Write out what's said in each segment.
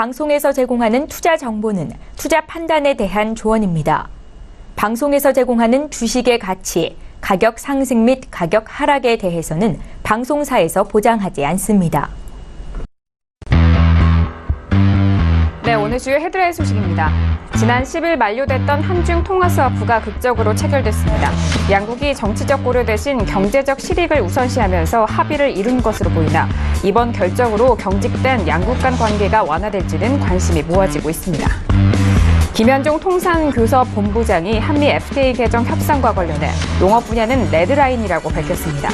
방송에서 제공하는 투자 정보는 투자 판단에 대한 조언입니다. 방송에서 제공하는 주식의 가치, 가격 상승 및 가격 하락에 대해서는 방송사에서 보장하지 않습니다. 네, 오늘 주요 헤드라인 소식입니다. 지난 10일 만료됐던 한중 통화 스와프가 극적으로 체결됐습니다. 양국이 정치적 고려 대신 경제적 실익을 우선시하면서 합의를 이룬 것으로 보이나 이번 결정으로 경직된 양국 간 관계가 완화될지는 관심이 모아지고 있습니다. 김현종 통상교섭 본부장이 한미 FTA 개정 협상과 관련해 농업 분야는 레드라인이라고 밝혔습니다.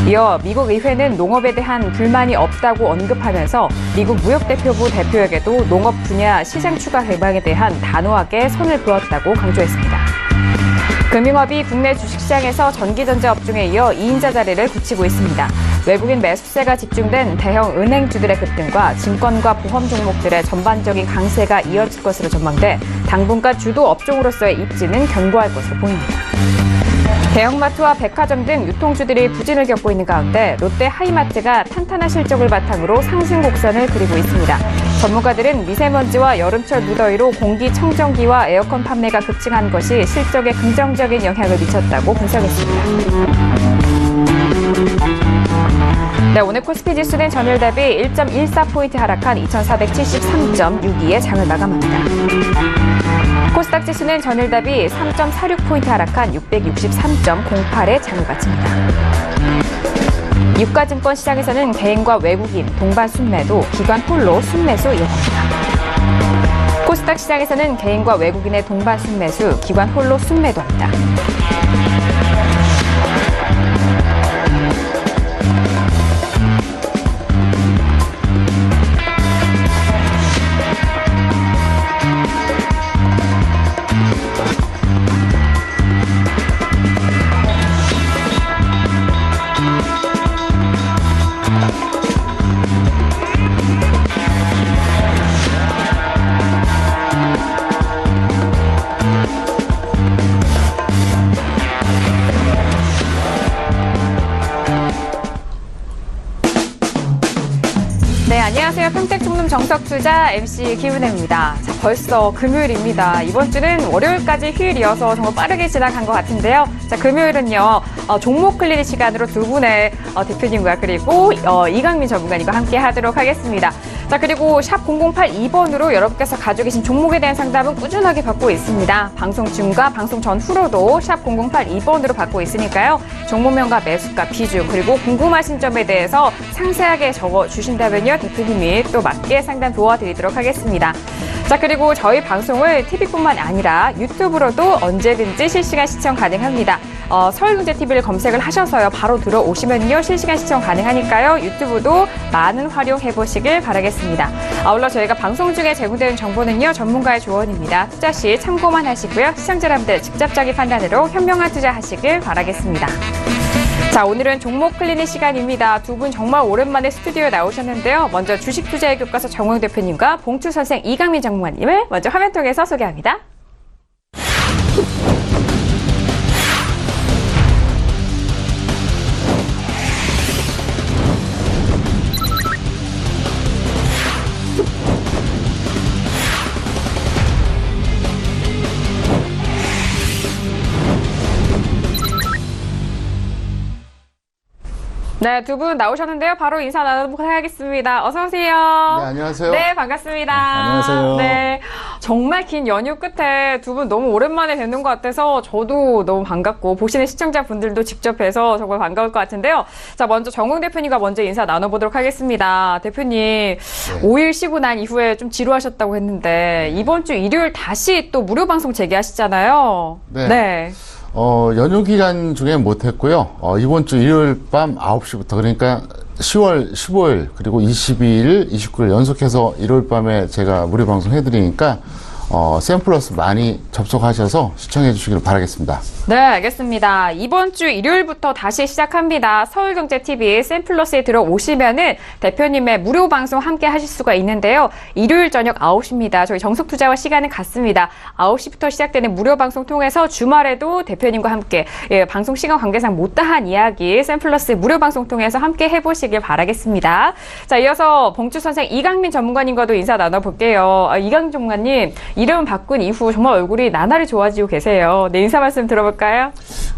이어 미국 의회는 농업에 대한 불만이 없다고 언급하면서 미국 무역대표부 대표에게도 농업 분야 시장 추가 개방에 대한 단호하게 선을 그었다고 강조했습니다. 금융업이 국내 주식시장에서 전기전자 업종에 이어 2인자 자리를 굳히고 있습니다. 외국인 매수세가 집중된 대형 은행주들의 급등과 증권과 보험 종목들의 전반적인 강세가 이어질 것으로 전망돼 당분간 주도 업종으로서의 입지는 견고할 것으로 보입니다. 대형마트와 백화점 등 유통주들이 부진을 겪고 있는 가운데 롯데 하이마트가 탄탄한 실적을 바탕으로 상승 곡선을 그리고 있습니다. 전문가들은 미세먼지와 여름철 무더위로 공기청정기와 에어컨 판매가 급증한 것이 실적에 긍정적인 영향을 미쳤다고 분석했습니다. 네, 오늘 코스피 지수는 전일 대비 1.14포인트 하락한 2473.62에 장을 마감합니다. 코스닥 지수는 전일 대비 3.46포인트 하락한 663.08에 장을 마칩니다. 유가증권 시장에서는 개인과 외국인 동반 순매도, 기관 홀로 순매수 이어갑니다. 코스닥 시장에서는 개인과 외국인의 동반 순매수, 기관 홀로 순매도합니다. 네, 안녕하세요. 평택총룸 정석투자 MC 김은혜입니다. 자, 벌써 금요일입니다. 이번 주는 월요일까지 휴일이어서 정말 빠르게 지나간 것 같은데요. 자, 금요일은요, 종목 클리닉 시간으로 두 분의 대표님과 그리고 이강민 전문가님과 함께 하도록 하겠습니다. 자, 그리고 샵 0082번으로 여러분께서 가지고 계신 종목에 대한 상담은 꾸준하게 받고 있습니다. 방송 중과 방송 전후로도 샵 0082번으로 받고 있으니까요. 종목명과 매수가, 비중, 그리고 궁금하신 점에 대해서 상세하게 적어주신다면요. 대표님이 또 맞게 상담 도와드리도록 하겠습니다. 자, 그리고 저희 방송을 TV뿐만 아니라 유튜브로도 언제든지 실시간 시청 가능합니다. 서울경제TV를 검색을 하셔서요. 바로 들어오시면요. 실시간 시청 가능하니까요. 유튜브도 많은 활용해보시길 바라겠습니다. 아울러 저희가 방송 중에 제공되는 정보는요. 전문가의 조언입니다. 투자 시 참고만 하시고요. 시청자 여러분들 직접적인 판단으로 현명한 투자하시길 바라겠습니다. 자, 오늘은 종목 클리닉 시간입니다. 두 분 정말 오랜만에 스튜디오에 나오셨는데요. 먼저 주식투자의 교과서 정우영 대표님과 봉투 선생 이강민 전문가님을 먼저 화면 통해서 소개합니다. 네, 두 분 나오셨는데요. 바로 인사 나눠보도록 하겠습니다. 어서 오세요. 네, 안녕하세요. 네, 반갑습니다. 안녕하세요. 네, 정말 긴 연휴 끝에 두 분 너무 오랜만에 뵙는 것 같아서 저도 너무 반갑고 보시는 시청자분들도 직접 뵈서 정말 반가울 것 같은데요. 자, 먼저 정웅 대표님과 먼저 인사 나눠보도록 하겠습니다. 대표님, 네. 5일 쉬고 난 이후에 좀 지루하셨다고 했는데 이번 주 일요일 다시 또 무료 방송 재개하시잖아요. 네. 네. 연휴 기간 중에 못했고요. 이번 주 일요일 밤 9시부터, 그러니까 10월 15일, 그리고 22일, 29일 연속해서 일요일 밤에 제가 무료 방송 해드리니까, 샘플러스 많이 접속하셔서 시청해 주시길 바라겠습니다. 네, 알겠습니다. 이번 주 일요일부터 다시 시작합니다. 서울경제TV 샘플러스에 들어오시면은 대표님의 무료 방송 함께 하실 수가 있는데요. 일요일 저녁 9시입니다. 저희 정석투자와 시간은 같습니다. 9시부터 시작되는 무료 방송 통해서 주말에도 대표님과 함께 방송 시간 관계상 못다한 이야기 샘플러스 무료 방송 통해서 함께 해보시길 바라겠습니다. 자, 이어서 봉주 선생 이강민 전문가님과도 인사 나눠볼게요. 이강민 전문가님, 이름 바꾼 이후 정말 얼굴이 나날이 좋아지고 계세요. 네, 인사 말씀 들어볼까요?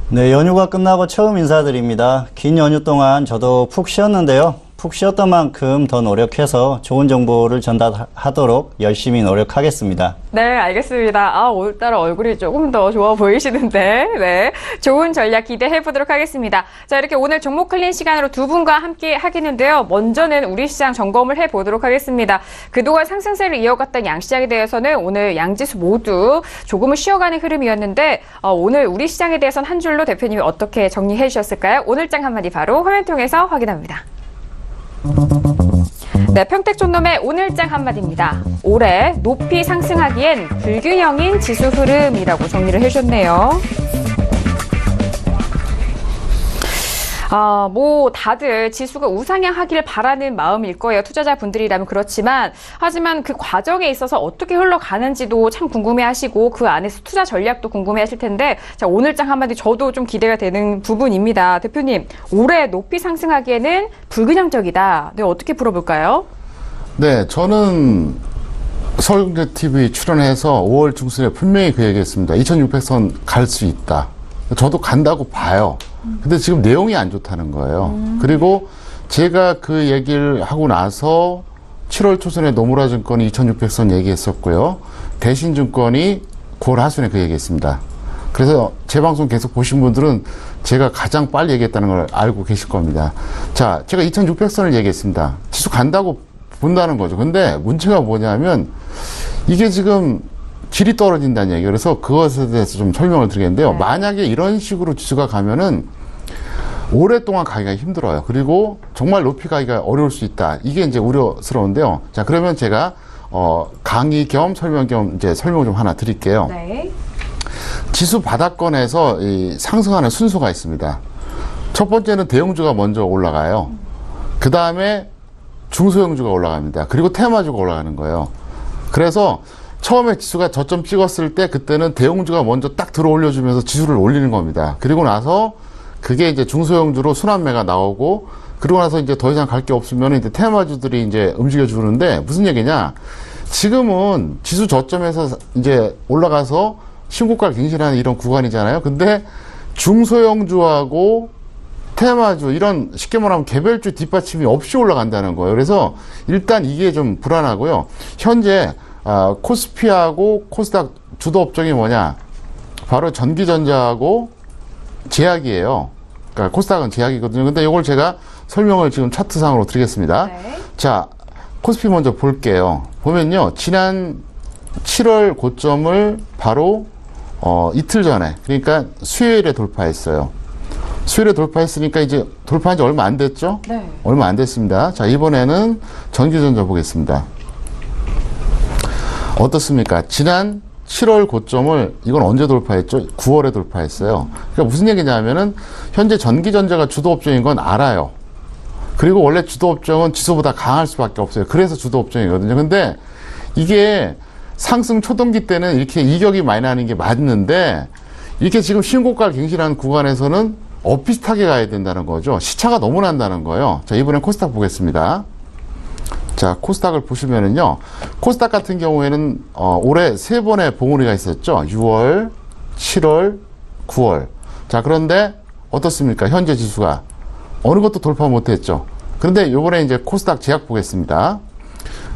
네, 연휴가 끝나고 처음 인사드립니다. 긴 연휴 동안 저도 푹 쉬었는데요. 푹 쉬었던 만큼 더 노력해서 좋은 정보를 전달하도록 열심히 노력하겠습니다. 네, 알겠습니다. 오늘따라 얼굴이 조금 더 좋아 보이시는데, 네. 좋은 전략 기대해 보도록 하겠습니다. 자, 이렇게 오늘 종목 클린 시간으로 두 분과 함께 하겠는데요. 먼저는 우리 시장 점검을 해 보도록 하겠습니다. 그동안 상승세를 이어갔던 양시장에 대해서는 오늘 양지수 모두 조금은 쉬어가는 흐름이었는데, 오늘 우리 시장에 대해서는 한 줄로 대표님이 어떻게 정리해 주셨을까요? 오늘장 한마디 바로 화면 통해서 확인합니다. 네, 평택촌놈의 오늘장 한마디입니다. 올해 높이 상승하기엔 불균형인 지수 흐름이라고 정리를 해주셨네요. 다들 지수가 우상향하기를 바라는 마음일 거예요. 투자자분들이라면 그렇지만, 하지만 그 과정에 있어서 어떻게 흘러가는지도 참 궁금해하시고 그 안에서 투자 전략도 궁금해하실 텐데, 자, 오늘장 한마디 저도 좀 기대가 되는 부분입니다. 대표님, 올해 높이 상승하기에는 불균형적이다. 네, 어떻게 풀어볼까요? 네, 저는 서울경제TV 출연해서 5월 중순에 분명히 그 얘기했습니다. 2600선 갈 수 있다. 저도 간다고 봐요. 근데 지금 내용이 안 좋다는 거예요. 그리고 제가 그 얘기를 하고 나서 7월 초순에 노무라증권이 2600선 얘기했었고요. 대신증권이 9월 하순에 그 얘기했습니다. 그래서 제 방송 계속 보신 분들은 제가 가장 빨리 얘기했다는 걸 알고 계실 겁니다. 자, 제가 2600선을 얘기했습니다. 지수 간다고 본다는 거죠. 근데 문제가 뭐냐면 이게 지금 질이 떨어진다는 얘기예요. 그래서 그것에 대해서 좀 설명을 드리겠는데요. 네. 만약에 이런 식으로 지수가 가면은 오랫동안 가기가 힘들어요. 그리고 정말 높이 가기가 어려울 수 있다. 이게 이제 우려스러운데요. 자, 그러면 제가 강의 겸 설명 겸 이제 설명 좀 하나 드릴게요. 네. 지수 바닥권에서 상승하는 순서가 있습니다. 첫 번째는 대형주가 먼저 올라가요. 그 다음에 중소형주가 올라갑니다. 그리고 테마주가 올라가는 거예요. 그래서 처음에 지수가 저점 찍었을 때 그때는 대형주가 먼저 딱 들어 올려주면서 지수를 올리는 겁니다. 그리고 나서 그게 이제 중소형주로 순환매가 나오고, 그러고 나서 이제 더 이상 갈 게 없으면 이제 테마주들이 이제 움직여 주는데, 무슨 얘기냐? 지금은 지수 저점에서 이제 올라가서 신고가를 갱신하는 이런 구간이잖아요. 근데 중소형주하고 테마주, 이런 쉽게 말하면 개별주 뒷받침이 없이 올라간다는 거예요. 그래서 일단 이게 좀 불안하고요. 현재 코스피하고 코스닥 주도 업종이 뭐냐? 바로 전기전자하고 제약이에요. 그러니까 코스닥은 제약이거든요. 근데 이걸 제가 설명을 지금 차트상으로 드리겠습니다. 네. 자, 코스피 먼저 볼게요. 보면요, 지난 7월 고점을 바로 이틀 전에, 그러니까 수요일에 돌파했어요. 수요일에 돌파했으니까 이제 돌파한 지 얼마 안 됐죠? 네. 얼마 안 됐습니다. 자, 이번에는 전기전자 보겠습니다. 어떻습니까? 지난 7월 고점을, 이건 언제 돌파했죠? 9월에 돌파했어요. 그러니까 무슨 얘기냐면은 현재 전기전자가 주도업종인 건 알아요. 그리고 원래 주도업종은 지수보다 강할 수밖에 없어요. 그래서 주도업종이거든요. 근데 이게 상승 초동기 때는 이렇게 이격이 많이 나는 게 맞는데, 이렇게 지금 신고가를 갱신하는 구간에서는 엇비슷하게 가야 된다는 거죠. 시차가 너무 난다는 거예요. 자, 이번엔 코스닥 보겠습니다. 자, 코스닥을 보시면은요, 코스닥 같은 경우에는 올해 3번의 봉우리가 있었죠. 6월, 7월, 9월. 자, 그런데 어떻습니까? 현재 지수가 어느 것도 돌파 못했죠. 그런데 요번에 이제 코스닥 제약 보겠습니다.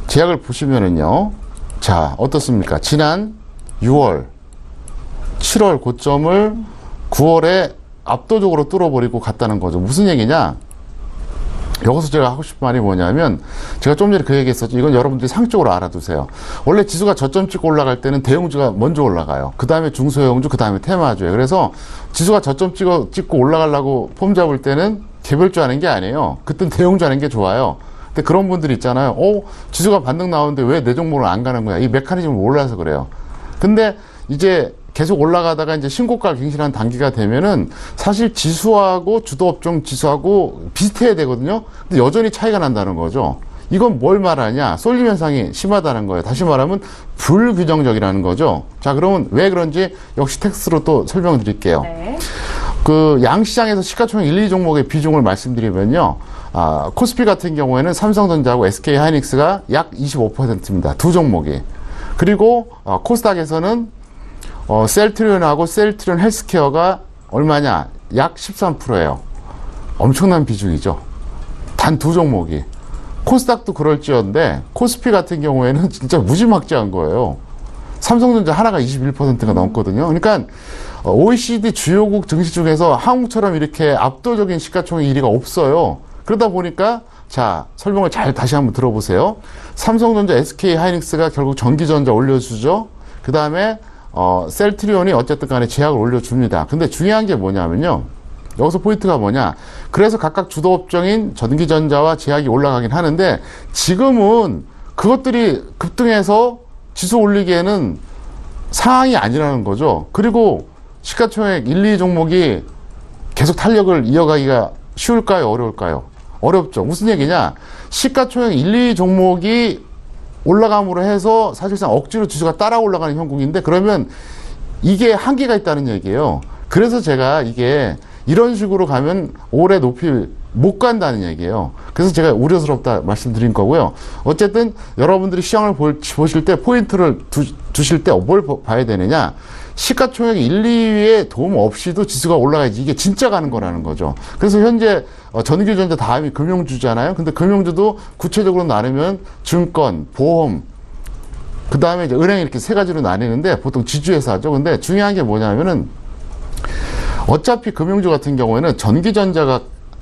제약을 보시면은요, 자, 어떻습니까? 지난 6월, 7월 고점을 9월에 압도적으로 뚫어버리고 갔다는 거죠. 무슨 얘기냐? 여기서 제가 하고 싶은 말이 뭐냐면, 제가 좀 전에 그 얘기 했었죠. 이건 여러분들이 상식적으로 알아두세요. 원래 지수가 저점 찍고 올라갈 때는 대형주가 먼저 올라가요. 그 다음에 중소형주, 그 다음에 테마주예요. 그래서 지수가 저점 찍고 올라가려고 폼 잡을 때는 개별주 하는 게 아니에요. 그땐 대형주 하는 게 좋아요. 근데 그런 분들이 있잖아요. 지수가 반등 나오는데 왜 내 종목을 안 가는 거야? 이 메커니즘을 몰라서 그래요. 근데 이제 계속 올라가다가 이제 신고가를 갱신한 단기가 되면은 사실 지수하고 주도업종 지수하고 비슷해야 되거든요. 근데 여전히 차이가 난다는 거죠. 이건 뭘 말하냐? 쏠림 현상이 심하다는 거예요. 다시 말하면 불규정적이라는 거죠. 자, 그러면 왜 그런지 역시 텍스트로 또 설명을 드릴게요. 네. 그 양시장에서 시가총액 1, 2종목의 비중을 말씀드리면요. 코스피 같은 경우에는 삼성전자하고 SK 하이닉스가 약 25%입니다. 두 종목이. 그리고 코스닥에서는 셀트리온하고 셀트리온 헬스케어가 얼마냐? 약 13%예요. 엄청난 비중이죠. 단 두 종목이. 코스닥도 그럴지언데 코스피 같은 경우에는 진짜 무지막지한 거예요. 삼성전자 하나가 21%가 넘거든요. 그러니까 OECD 주요국 증시 중에서 한국처럼 이렇게 압도적인 시가총액 1위가 없어요. 그러다 보니까 자, 설명을 잘 다시 한번 들어보세요. 삼성전자, SK 하이닉스가 결국 전기전자 올려주죠. 그 다음에 셀트리온이 어쨌든 간에 제약을 올려줍니다. 근데 중요한 게 뭐냐면요. 여기서 포인트가 뭐냐. 그래서 각각 주도업종인 전기전자와 제약이 올라가긴 하는데 지금은 그것들이 급등해서 지수 올리기에는 상황이 아니라는 거죠. 그리고 시가총액 1, 2 종목이 계속 탄력을 이어가기가 쉬울까요? 어려울까요? 어렵죠. 무슨 얘기냐. 시가총액 1, 2 종목이 올라감으로 해서 사실상 억지로 지수가 따라 올라가는 형국인데 그러면 이게 한계가 있다는 얘기예요. 그래서 제가 이게 이런 식으로 가면 올해 높이 못 간다는 얘기예요. 그래서 제가 우려스럽다 말씀드린 거고요. 어쨌든 여러분들이 시장을 보실 때 포인트를 두실 때 뭘 봐야 되느냐. 시가총액 1, 2위에 도움 없이도 지수가 올라가야지 이게 진짜 가는 거라는 거죠. 그래서 현재 전기전자 다음이 금융주잖아요. 근데 금융주도 구체적으로 나누면 증권, 보험, 그 다음에 이제 은행 이렇게 세 가지로 나뉘는데 보통 지주회사죠. 근데 중요한 게 뭐냐면은 어차피 금융주 같은 경우에는 전기전자가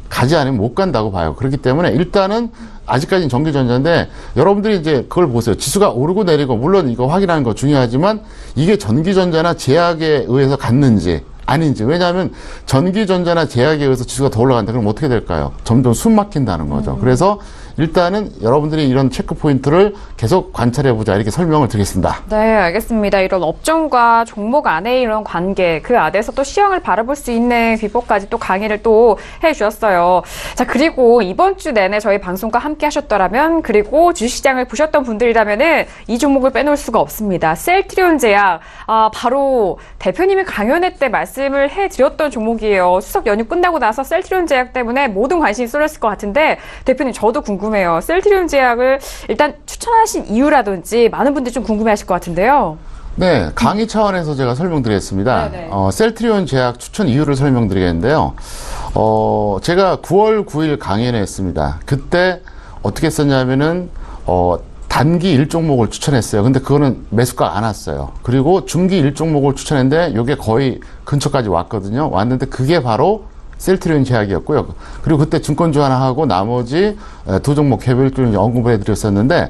가지 않으면 못 간다고 봐요. 그렇기 때문에 일단은 아직까지는 전기전자인데 여러분들이 이제 그걸 보세요. 지수가 오르고 내리고 물론 이거 확인하는 거 중요하지만 이게 전기전자나 제약에 의해서 갔는지 아닌지. 왜냐하면 전기전자나 제약에 의해서 지수가 더 올라간다. 그럼 어떻게 될까요? 점점 숨 막힌다는 거죠. 그래서 일단은 여러분들이 이런 체크 포인트를 계속 관찰해보자 이렇게 설명을 드리겠습니다. 네, 알겠습니다. 이런 업종과 종목 안에 이런 관계, 그 안에서 또 시황을 바라볼 수 있는 비법까지 또 강의를 또 해주셨어요. 자, 그리고 이번 주 내내 저희 방송과 함께 하셨더라면, 그리고 주식시장을 보셨던 분들이라면은 이 종목을 빼놓을 수가 없습니다. 셀트리온 제약, 바로 대표님이 강연회 때 말씀을 해드렸던 종목이에요. 추석 연휴 끝나고 나서 셀트리온 제약 때문에 모든 관심이 쏠렸을 것 같은데, 대표님 저도 궁금해요. 셀트리온 제약을 일단 추천하신 이유라든지 많은 분들이 좀 궁금해하실 것 같은데요. 네, 강의 차원에서 제가 설명드리겠습니다. 셀트리온 제약 추천 이유를 설명드리겠는데요. 제가 9월 9일 강연을 했습니다. 그때 어떻게 했었냐면은 단기 1종목을 추천했어요. 근데 그거는 매수가 안 왔어요. 그리고 중기 1종목을 추천했는데 이게 거의 근처까지 왔거든요. 왔는데 그게 바로 셀트리온 제약이었고요. 그리고 그때 증권주 하나 하고 나머지 두 종목 개별적으로 언급을 해드렸었는데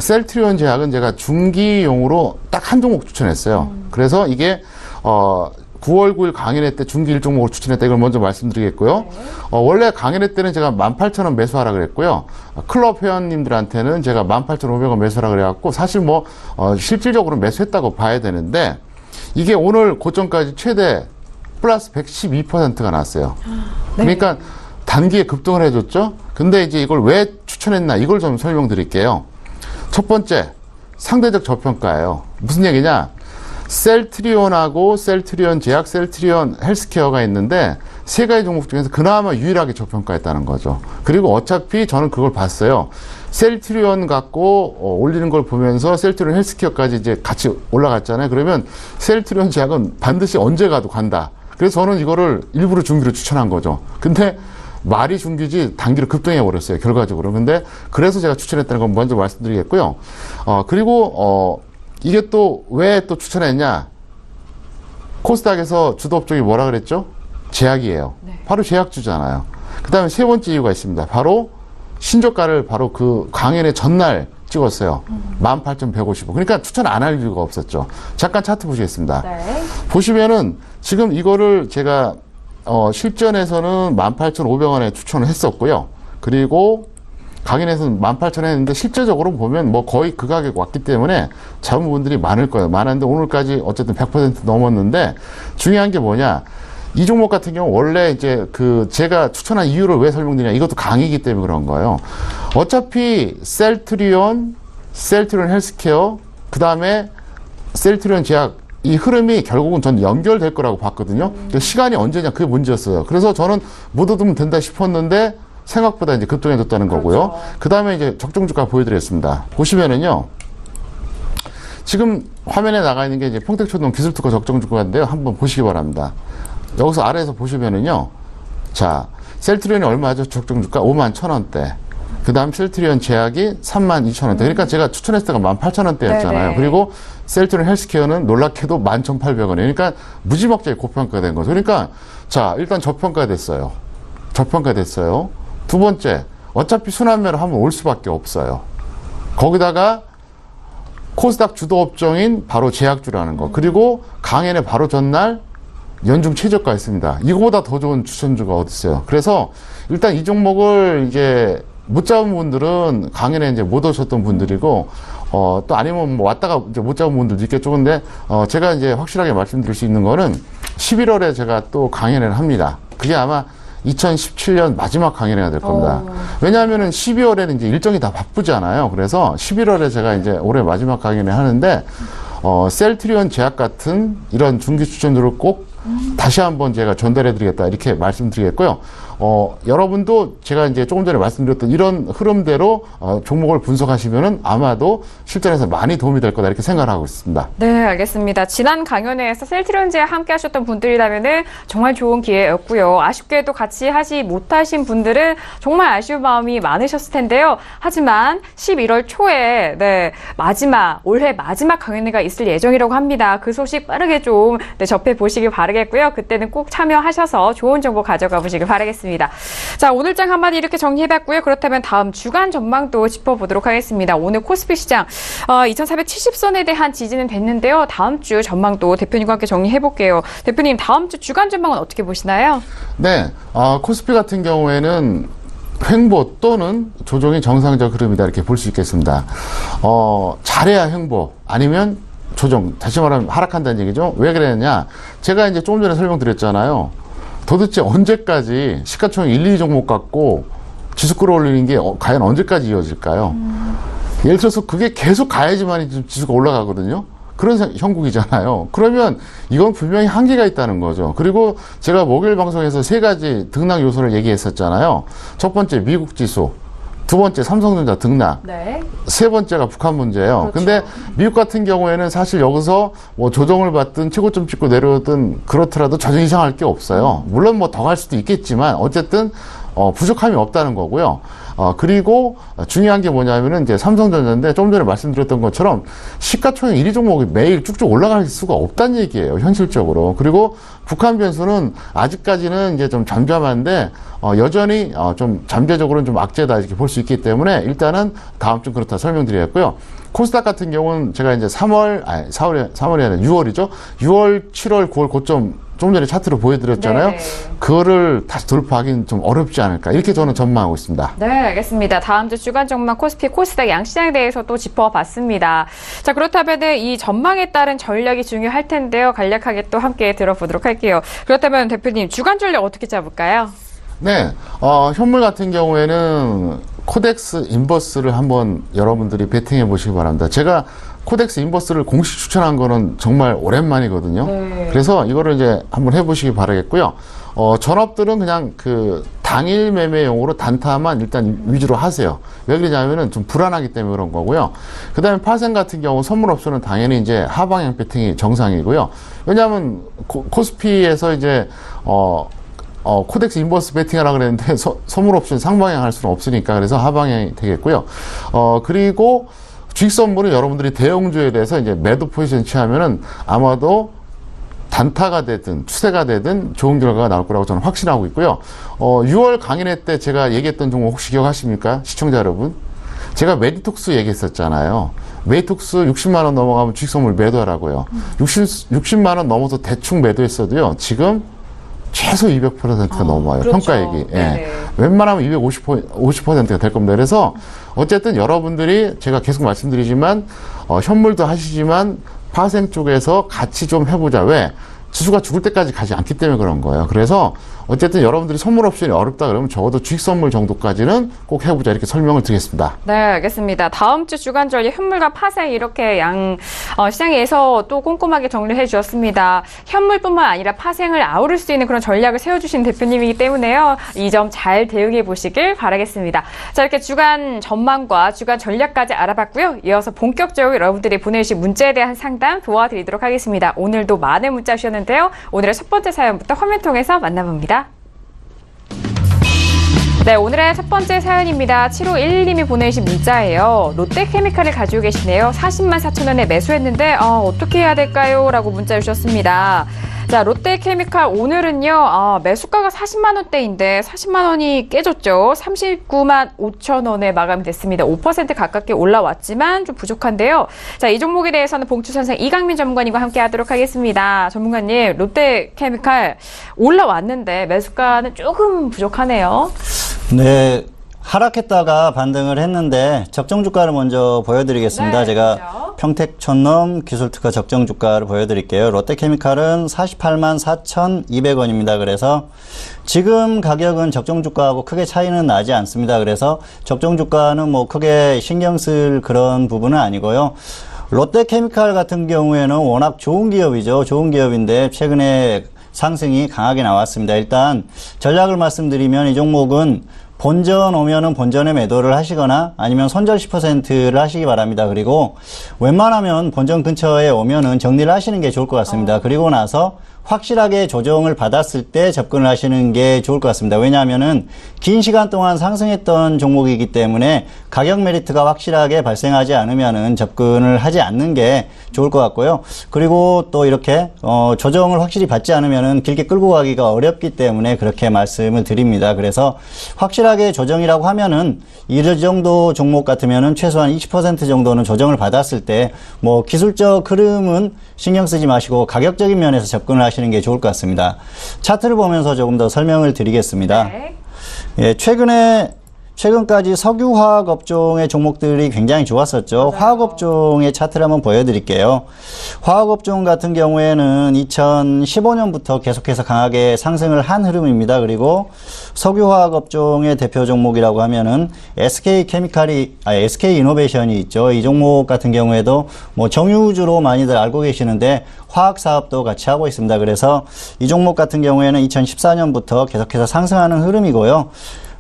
셀트리온 제약은 제가 중기용으로 딱 한 종목 추천했어요. 그래서 이게 9월 9일 강연회 때 중기 1종목을 추천했다. 이걸 먼저 말씀드리겠고요. 원래 강연회 때는 제가 18,000원 매수하라 그랬고요. 클럽 회원님들한테는 제가 18,500원 매수하라 그래갖고 사실 실질적으로 매수했다고 봐야 되는데 이게 오늘 고점까지 최대 플러스 112%가 났어요. 그러니까 단기에 급등을 해줬죠. 근데 이제 이걸 왜 추천했나 이걸 좀 설명드릴게요. 첫 번째, 상대적 저평가예요. 무슨 얘기냐? 셀트리온하고 셀트리온 제약, 셀트리온 헬스케어가 있는데 세 가지 종목 중에서 그나마 유일하게 저평가했다는 거죠. 그리고 어차피 저는 그걸 봤어요. 셀트리온 갖고 올리는 걸 보면서 셀트리온 헬스케어까지 이제 같이 올라갔잖아요. 그러면 셀트리온 제약은 반드시 언제 가도 간다. 그래서 저는 이거를 일부러 중기로 추천한 거죠. 근데 말이 중기지 단기로 급등해 버렸어요. 결과적으로. 근데 그래서 제가 추천했다는 건 먼저 말씀드리겠고요. 그리고 이게 또 왜 또 추천했냐? 코스닥에서 주도 업종이 뭐라 그랬죠? 제약이에요. 바로 제약주잖아요. 그 다음에 세 번째 이유가 있습니다. 바로 신저가를 바로 그 강연의 전날 찍었어요. 18,155. 그러니까 추천 안 할 이유가 없었죠. 잠깐 차트 보시겠습니다. 네. 보시면은 지금 이거를 제가 실전에서는 18,500원에 추천을 했었고요. 그리고 강인해서는 18,000원 했는데 실제적으로 보면 뭐 거의 그 가격 왔기 때문에 잡은 분들이 많을 거예요. 많았는데 오늘까지 어쨌든 100% 넘었는데 중요한 게 뭐냐. 이 종목 같은 경우 원래 이제 제가 추천한 이유를 왜 설명드리냐. 이것도 강의이기 때문에 그런 거예요. 어차피 셀트리온 헬스케어, 그 다음에 셀트리온 제약, 이 흐름이 결국은 전 연결될 거라고 봤거든요. 시간이 언제냐, 그게 문제였어요. 그래서 저는 못 얻으면 된다 싶었는데 생각보다 이제 급등해졌다는 거고요. 그 다음에 이제 적정 주가 보여드리겠습니다. 보시면은요. 지금 화면에 나가 있는 게 이제 평택초동 기술특허 적정 주가인데요. 한번 보시기 바랍니다. 여기서 아래에서 보시면은요. 자, 셀트리온이 얼마죠? 적정 주가 51,000원대. 그 다음 셀트리온 제약이 32,000원대. 그러니까 제가 추천했을 때가 18,000원대였잖아요. 그리고 셀트리온 헬스케어는 놀랍게도 11,800원. 그러니까 무지막지하게 고평가된 거죠. 그러니까 자, 일단 저평가됐어요. 두 번째, 어차피 순환매로 하면 올 수밖에 없어요. 거기다가 코스닥 주도 업종인 바로 제약주라는 거. 그리고 강연의 바로 전날 연중 최저가 있습니다. 이거보다 더 좋은 추천주가 어디 있어요. 그래서 일단 이 종목을 이제 못 잡은 분들은 강연에 이제 못 오셨던 분들이고, 또 아니면 뭐 왔다가 이제 못 잡은 분들도 있겠죠. 근데, 제가 이제 확실하게 말씀드릴 수 있는 거는 11월에 제가 또 강연회를 합니다. 그게 아마 2017년 마지막 강연회가 될 겁니다. 왜냐하면은 12월에는 이제 일정이 다 바쁘잖아요. 그래서 11월에 제가 이제 올해 마지막 강연회 하는데, 셀트리온 제약 같은 이런 중기 추천들을 꼭 다시 한번 제가 전달해 드리겠다. 이렇게 말씀드리겠고요. 여러분도 제가 이제 조금 전에 말씀드렸던 이런 흐름대로 종목을 분석하시면은 아마도 실전에서 많이 도움이 될 거다. 이렇게 생각을 하고 있습니다. 네, 알겠습니다. 지난 강연회에서 셀트리온제와 함께 하셨던 분들이라면은 정말 좋은 기회였고요. 아쉽게도 같이 하지 못하신 분들은 정말 아쉬운 마음이 많으셨을 텐데요. 하지만 11월 초에 올해 마지막 강연회가 있을 예정이라고 합니다. 그 소식 빠르게 좀 접해 보시길 바라겠고요. 그때는 꼭 참여하셔서 좋은 정보 가져가 보시길 바라겠습니다. 자, 오늘 장 한마디 이렇게 정리해봤고요. 그렇다면 다음 주간 전망도 짚어보도록 하겠습니다. 오늘 코스피 시장 2470선에 대한 지지는 됐는데요. 다음 주 전망도 대표님과 함께 정리해볼게요. 대표님, 다음 주 주간 전망은 어떻게 보시나요? 네, 코스피 같은 경우에는 횡보 또는 조정이 정상적 흐름이다 이렇게 볼 수 있겠습니다. 잘해야 횡보, 아니면 조정, 다시 말하면 하락한다는 얘기죠. 왜 그랬냐? 제가 이제 조금 전에 설명드렸잖아요. 도대체 언제까지 시가총액 1, 2 종목 갖고 지수 끌어올리는 게 과연 언제까지 이어질까요? 예를 들어서 그게 계속 가야지만 지수가 올라가거든요. 그런 형국이잖아요. 그러면 이건 분명히 한계가 있다는 거죠. 그리고 제가 목요일 방송에서 3가지 등락 요소를 얘기했었잖아요. 첫 번째 미국 지수, 두 번째 삼성전자 등락, 세 번째가 북한 문제예요. 근데 미국 같은 경우에는 사실 여기서 뭐 조정을 받든 최고점 찍고 내려오든 그렇더라도 전혀 이상할 게 없어요. 물론 뭐 더 갈 수도 있겠지만 어쨌든 부족함이 없다는 거고요. 그리고 중요한 게 뭐냐면은 이제 삼성전자인데 좀 전에 말씀드렸던 것처럼 시가총액 1위 종목이 매일 쭉쭉 올라갈 수가 없다는 얘기예요. 현실적으로. 그리고 북한 변수는 아직까지는 이제 좀 잠잠한데 여전히 좀 잠재적으로는 좀 악재다 이렇게 볼 수 있기 때문에 일단은 다음 주 그렇다 설명드리겠고요. 코스닥 같은 경우는 제가 이제 4월이 아니라 6월이죠. 6월, 7월, 9월 고점 좀 전에 차트로 보여드렸잖아요. 그거를 다시 돌파하기는 좀 어렵지 않을까. 이렇게 저는 전망하고 있습니다. 네, 알겠습니다. 다음 주 주간 전망 코스피, 코스닥 양시장에 대해서 또 짚어봤습니다. 자, 그렇다면 이 전망에 따른 전략이 중요할 텐데요. 간략하게 또 함께 들어보도록 할게요. 그렇다면 대표님, 주간 전략 어떻게 잡을까요? 네, 현물 같은 경우에는 코덱스 인버스를 한번 여러분들이 베팅해 보시기 바랍니다. 제가 코덱스 인버스를 공식 추천한 거는 정말 오랜만이거든요. 그래서 이거를 이제 한번 해보시기 바라겠고요. 전업들은 그냥 그 당일 매매용으로 단타만 일단 위주로 하세요. 왜 그러냐면은 좀 불안하기 때문에 그런 거고요. 그 다음에 파생 같은 경우 선물 옵션은 당연히 이제 하방향 베팅이 정상이고요. 왜냐하면 코스피에서 이제 코덱스 인버스 베팅하라고 그랬는데 선물 옵션 상방향 할 수는 없으니까 그래서 하방향이 되겠고요. 그리고 주식 선물은 여러분들이 대형주에 대해서 이제 매도 포지션 취하면은 아마도 단타가 되든 추세가 되든 좋은 결과가 나올 거라고 저는 확신하고 있고요. 6월 강연회 때 제가 얘기했던 종목 혹시 기억하십니까? 시청자 여러분. 제가 메디톡스 얘기했었잖아요. 메디톡스 60만 원 넘어가면 주식 선물 매도하라고요. 60만 원 넘어서 대충 매도했어도요. 지금 최소 200%가 넘어와요. 그렇죠. 평가액이. 예. 네네. 웬만하면 50%가 될 겁니다. 그래서 어쨌든 여러분들이 제가 계속 말씀드리지만 현물도 하시지만 파생 쪽에서 같이 좀 해보자. 왜? 지수가 죽을 때까지 가지 않기 때문에 그런 거예요. 그래서 어쨌든 여러분들이 선물 옵션이 어렵다 그러면 적어도 주식 선물 정도까지는 꼭 해보자 이렇게 설명을 드리겠습니다. 네, 알겠습니다. 다음 주 주간 전략 현물과 파생 이렇게 시장에서 또 꼼꼼하게 정리해 주셨습니다. 현물뿐만 아니라 파생을 아우를 수 있는 그런 전략을 세워주신 대표님이기 때문에요. 이 점 잘 대응해 보시길 바라겠습니다. 자, 이렇게 주간 전망과 주간 전략까지 알아봤고요. 이어서 본격적으로 여러분들이 보내주신 문제에 대한 상담 도와드리도록 하겠습니다. 오늘도 많은 문자 주셨는데요. 오늘의 첫 번째 사연부터 화면 통해서 만나봅니다. 네, 오늘의 첫 번째 사연입니다. 7511님이 보내주신 문자예요. 롯데케미칼을 가지고 계시네요. 40만 4천 원에 매수했는데 어떻게 해야 될까요? 라고 문자 주셨습니다. 자, 롯데케미칼 오늘은요, 매수가가 40만 원대인데 40만 원이 깨졌죠. 39만 5천 원에 마감이 됐습니다. 5% 가깝게 올라왔지만 좀 부족한데요. 자, 이 종목에 대해서는 봉투선생 이강민 전문가님과 함께 하도록 하겠습니다. 전문가님, 롯데케미칼 올라왔는데 매수가는 조금 부족하네요. 네, 하락했다가 반등을 했는데 적정 주가를 먼저 보여드리겠습니다. 네, 제가 그렇죠. 평택촌놈 기술특허 적정 주가를 보여드릴게요. 롯데케미칼은 48만 4,200원입니다. 그래서 지금 가격은 적정 주가하고 크게 차이는 나지 않습니다. 그래서 적정 주가는 뭐 크게 신경 쓸 그런 부분은 아니고요. 롯데케미칼 같은 경우에는 워낙 좋은 기업이죠. 좋은 기업인데 최근에 상승이 강하게 나왔습니다. 일단 전략을 말씀드리면 이 종목은 본전 오면은 본전에 매도를 하시거나 아니면 손절 10%를 하시기 바랍니다. 그리고 웬만하면 본전 근처에 오면은 정리를 하시는 게 좋을 것 같습니다. 그리고 나서 확실하게 조정을 받았을 때 접근을 하시는 게 좋을 것 같습니다. 왜냐하면은 긴 시간 동안 상승했던 종목이기 때문에 가격 메리트가 확실하게 발생하지 않으면은 접근을 하지 않는 게 좋을 것 같고요. 그리고 또 이렇게 조정을 확실히 받지 않으면은 길게 끌고 가기가 어렵기 때문에 그렇게 말씀을 드립니다. 그래서 확실하게 조정이라고 하면은 이 정도 종목 같으면은 최소한 20% 정도는 조정을 받았을 때 뭐 기술적 흐름은 신경 쓰지 마시고 가격적인 면에서 접근을 하시는 게 좋을 것 같습니다. 차트를 보면서 조금 더 설명을 드리겠습니다. 네. 예, 최근까지 석유화학 업종의 종목들이 굉장히 좋았었죠. 화학 업종의 차트를 한번 보여드릴게요. 화학 업종 같은 경우에는 2015년부터 계속해서 강하게 상승을 한 흐름입니다. 그리고 석유화학 업종의 대표 종목이라고 하면은 SK 이노베이션이 있죠. 이 종목 같은 경우에도 뭐 정유주로 많이들 알고 계시는데 화학 사업도 같이 하고 있습니다. 그래서 이 종목 같은 경우에는 2014년부터 계속해서 상승하는 흐름이고요.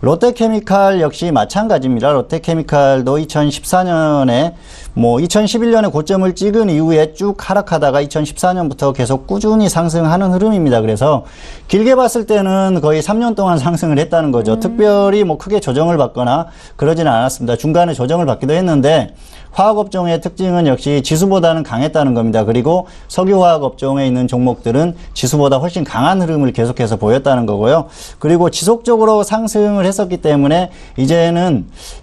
롯데케미칼 역시 마찬가지입니다. 롯데케미칼도 2014년에 2011년에 고점을 찍은 이후에 쭉 하락하다가 2014년부터 계속 꾸준히 상승하는 흐름입니다. 그래서 길게 봤을 때는 거의 3년 동안 상승을 했다는 거죠. 특별히 크게 조정을 받거나 그러지는 않았습니다. 중간에 조정을 받기도 했는데 화학업종의 특징은 역시 지수보다는 강했다는 겁니다. 그리고 석유화학업종에 있는 종목들은 지수보다 훨씬 강한 흐름을 계속해서 보였다는 거고요. 그리고 지속적으로 상승을 했었기 때문에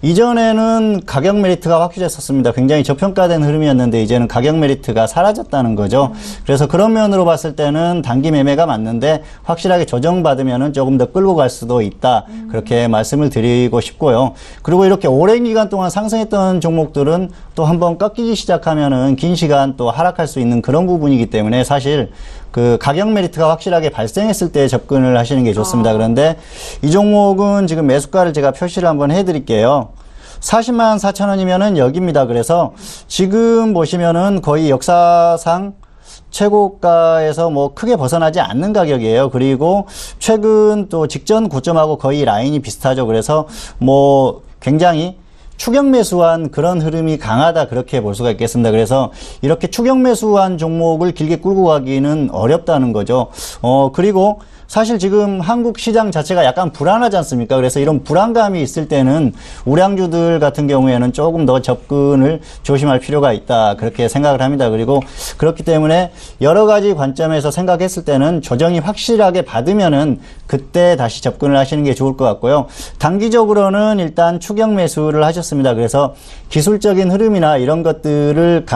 이전에는 가격 메리트가 확실했었습니다. 굉장히 저평가된 흐름이었는데 이제는 가격 메리트가 사라졌다는 거죠. 그래서 그런 면으로 봤을 때는 단기 매매가 맞는데 확실하게 조정받으면은 조금 더 끌고 갈 수도 있다. 그렇게 말씀을 드리고 싶고요. 그리고 이렇게 오랜 기간 동안 상승했던 종목들은 또 한번 꺾이기 시작하면은 긴 시간 또 하락할 수 있는 그런 부분이기 때문에 사실 그 가격 메리트가 확실하게 발생했을 때 접근을 하시는 게 좋습니다. 그런데 이 종목은 지금 매수가를 제가 표시를 한번 해드릴게요. 40만 4천 원이면은 여기입니다. 그래서 지금 보시면은 거의 역사상 최고가에서 크게 벗어나지 않는 가격이에요. 그리고 최근 또 직전 고점하고 거의 라인이 비슷하죠. 그래서 굉장히 추격 매수한 그런 흐름이 강하다 그렇게 볼 수가 있겠습니다. 그래서 이렇게 추격 매수한 종목을 길게 끌고 가기는 어렵다는 거죠. 그리고 사실 지금 한국 시장 자체가 약간 불안하지 않습니까? 그래서 이런 불안감이 있을 때는 우량주들 같은 경우에는 조금 더 접근을 조심할 필요가 있다. 그렇게 생각을 합니다. 그리고 그렇기 때문에 여러 가지 관점에서 생각했을 때는 조정이 확실하게 받으면은 그때 다시 접근을 하시는 게 좋을 것 같고요. 단기적으로는 일단 추격 매수를 하셨습니다. 그래서 기술적인 흐름이나 이런 것들을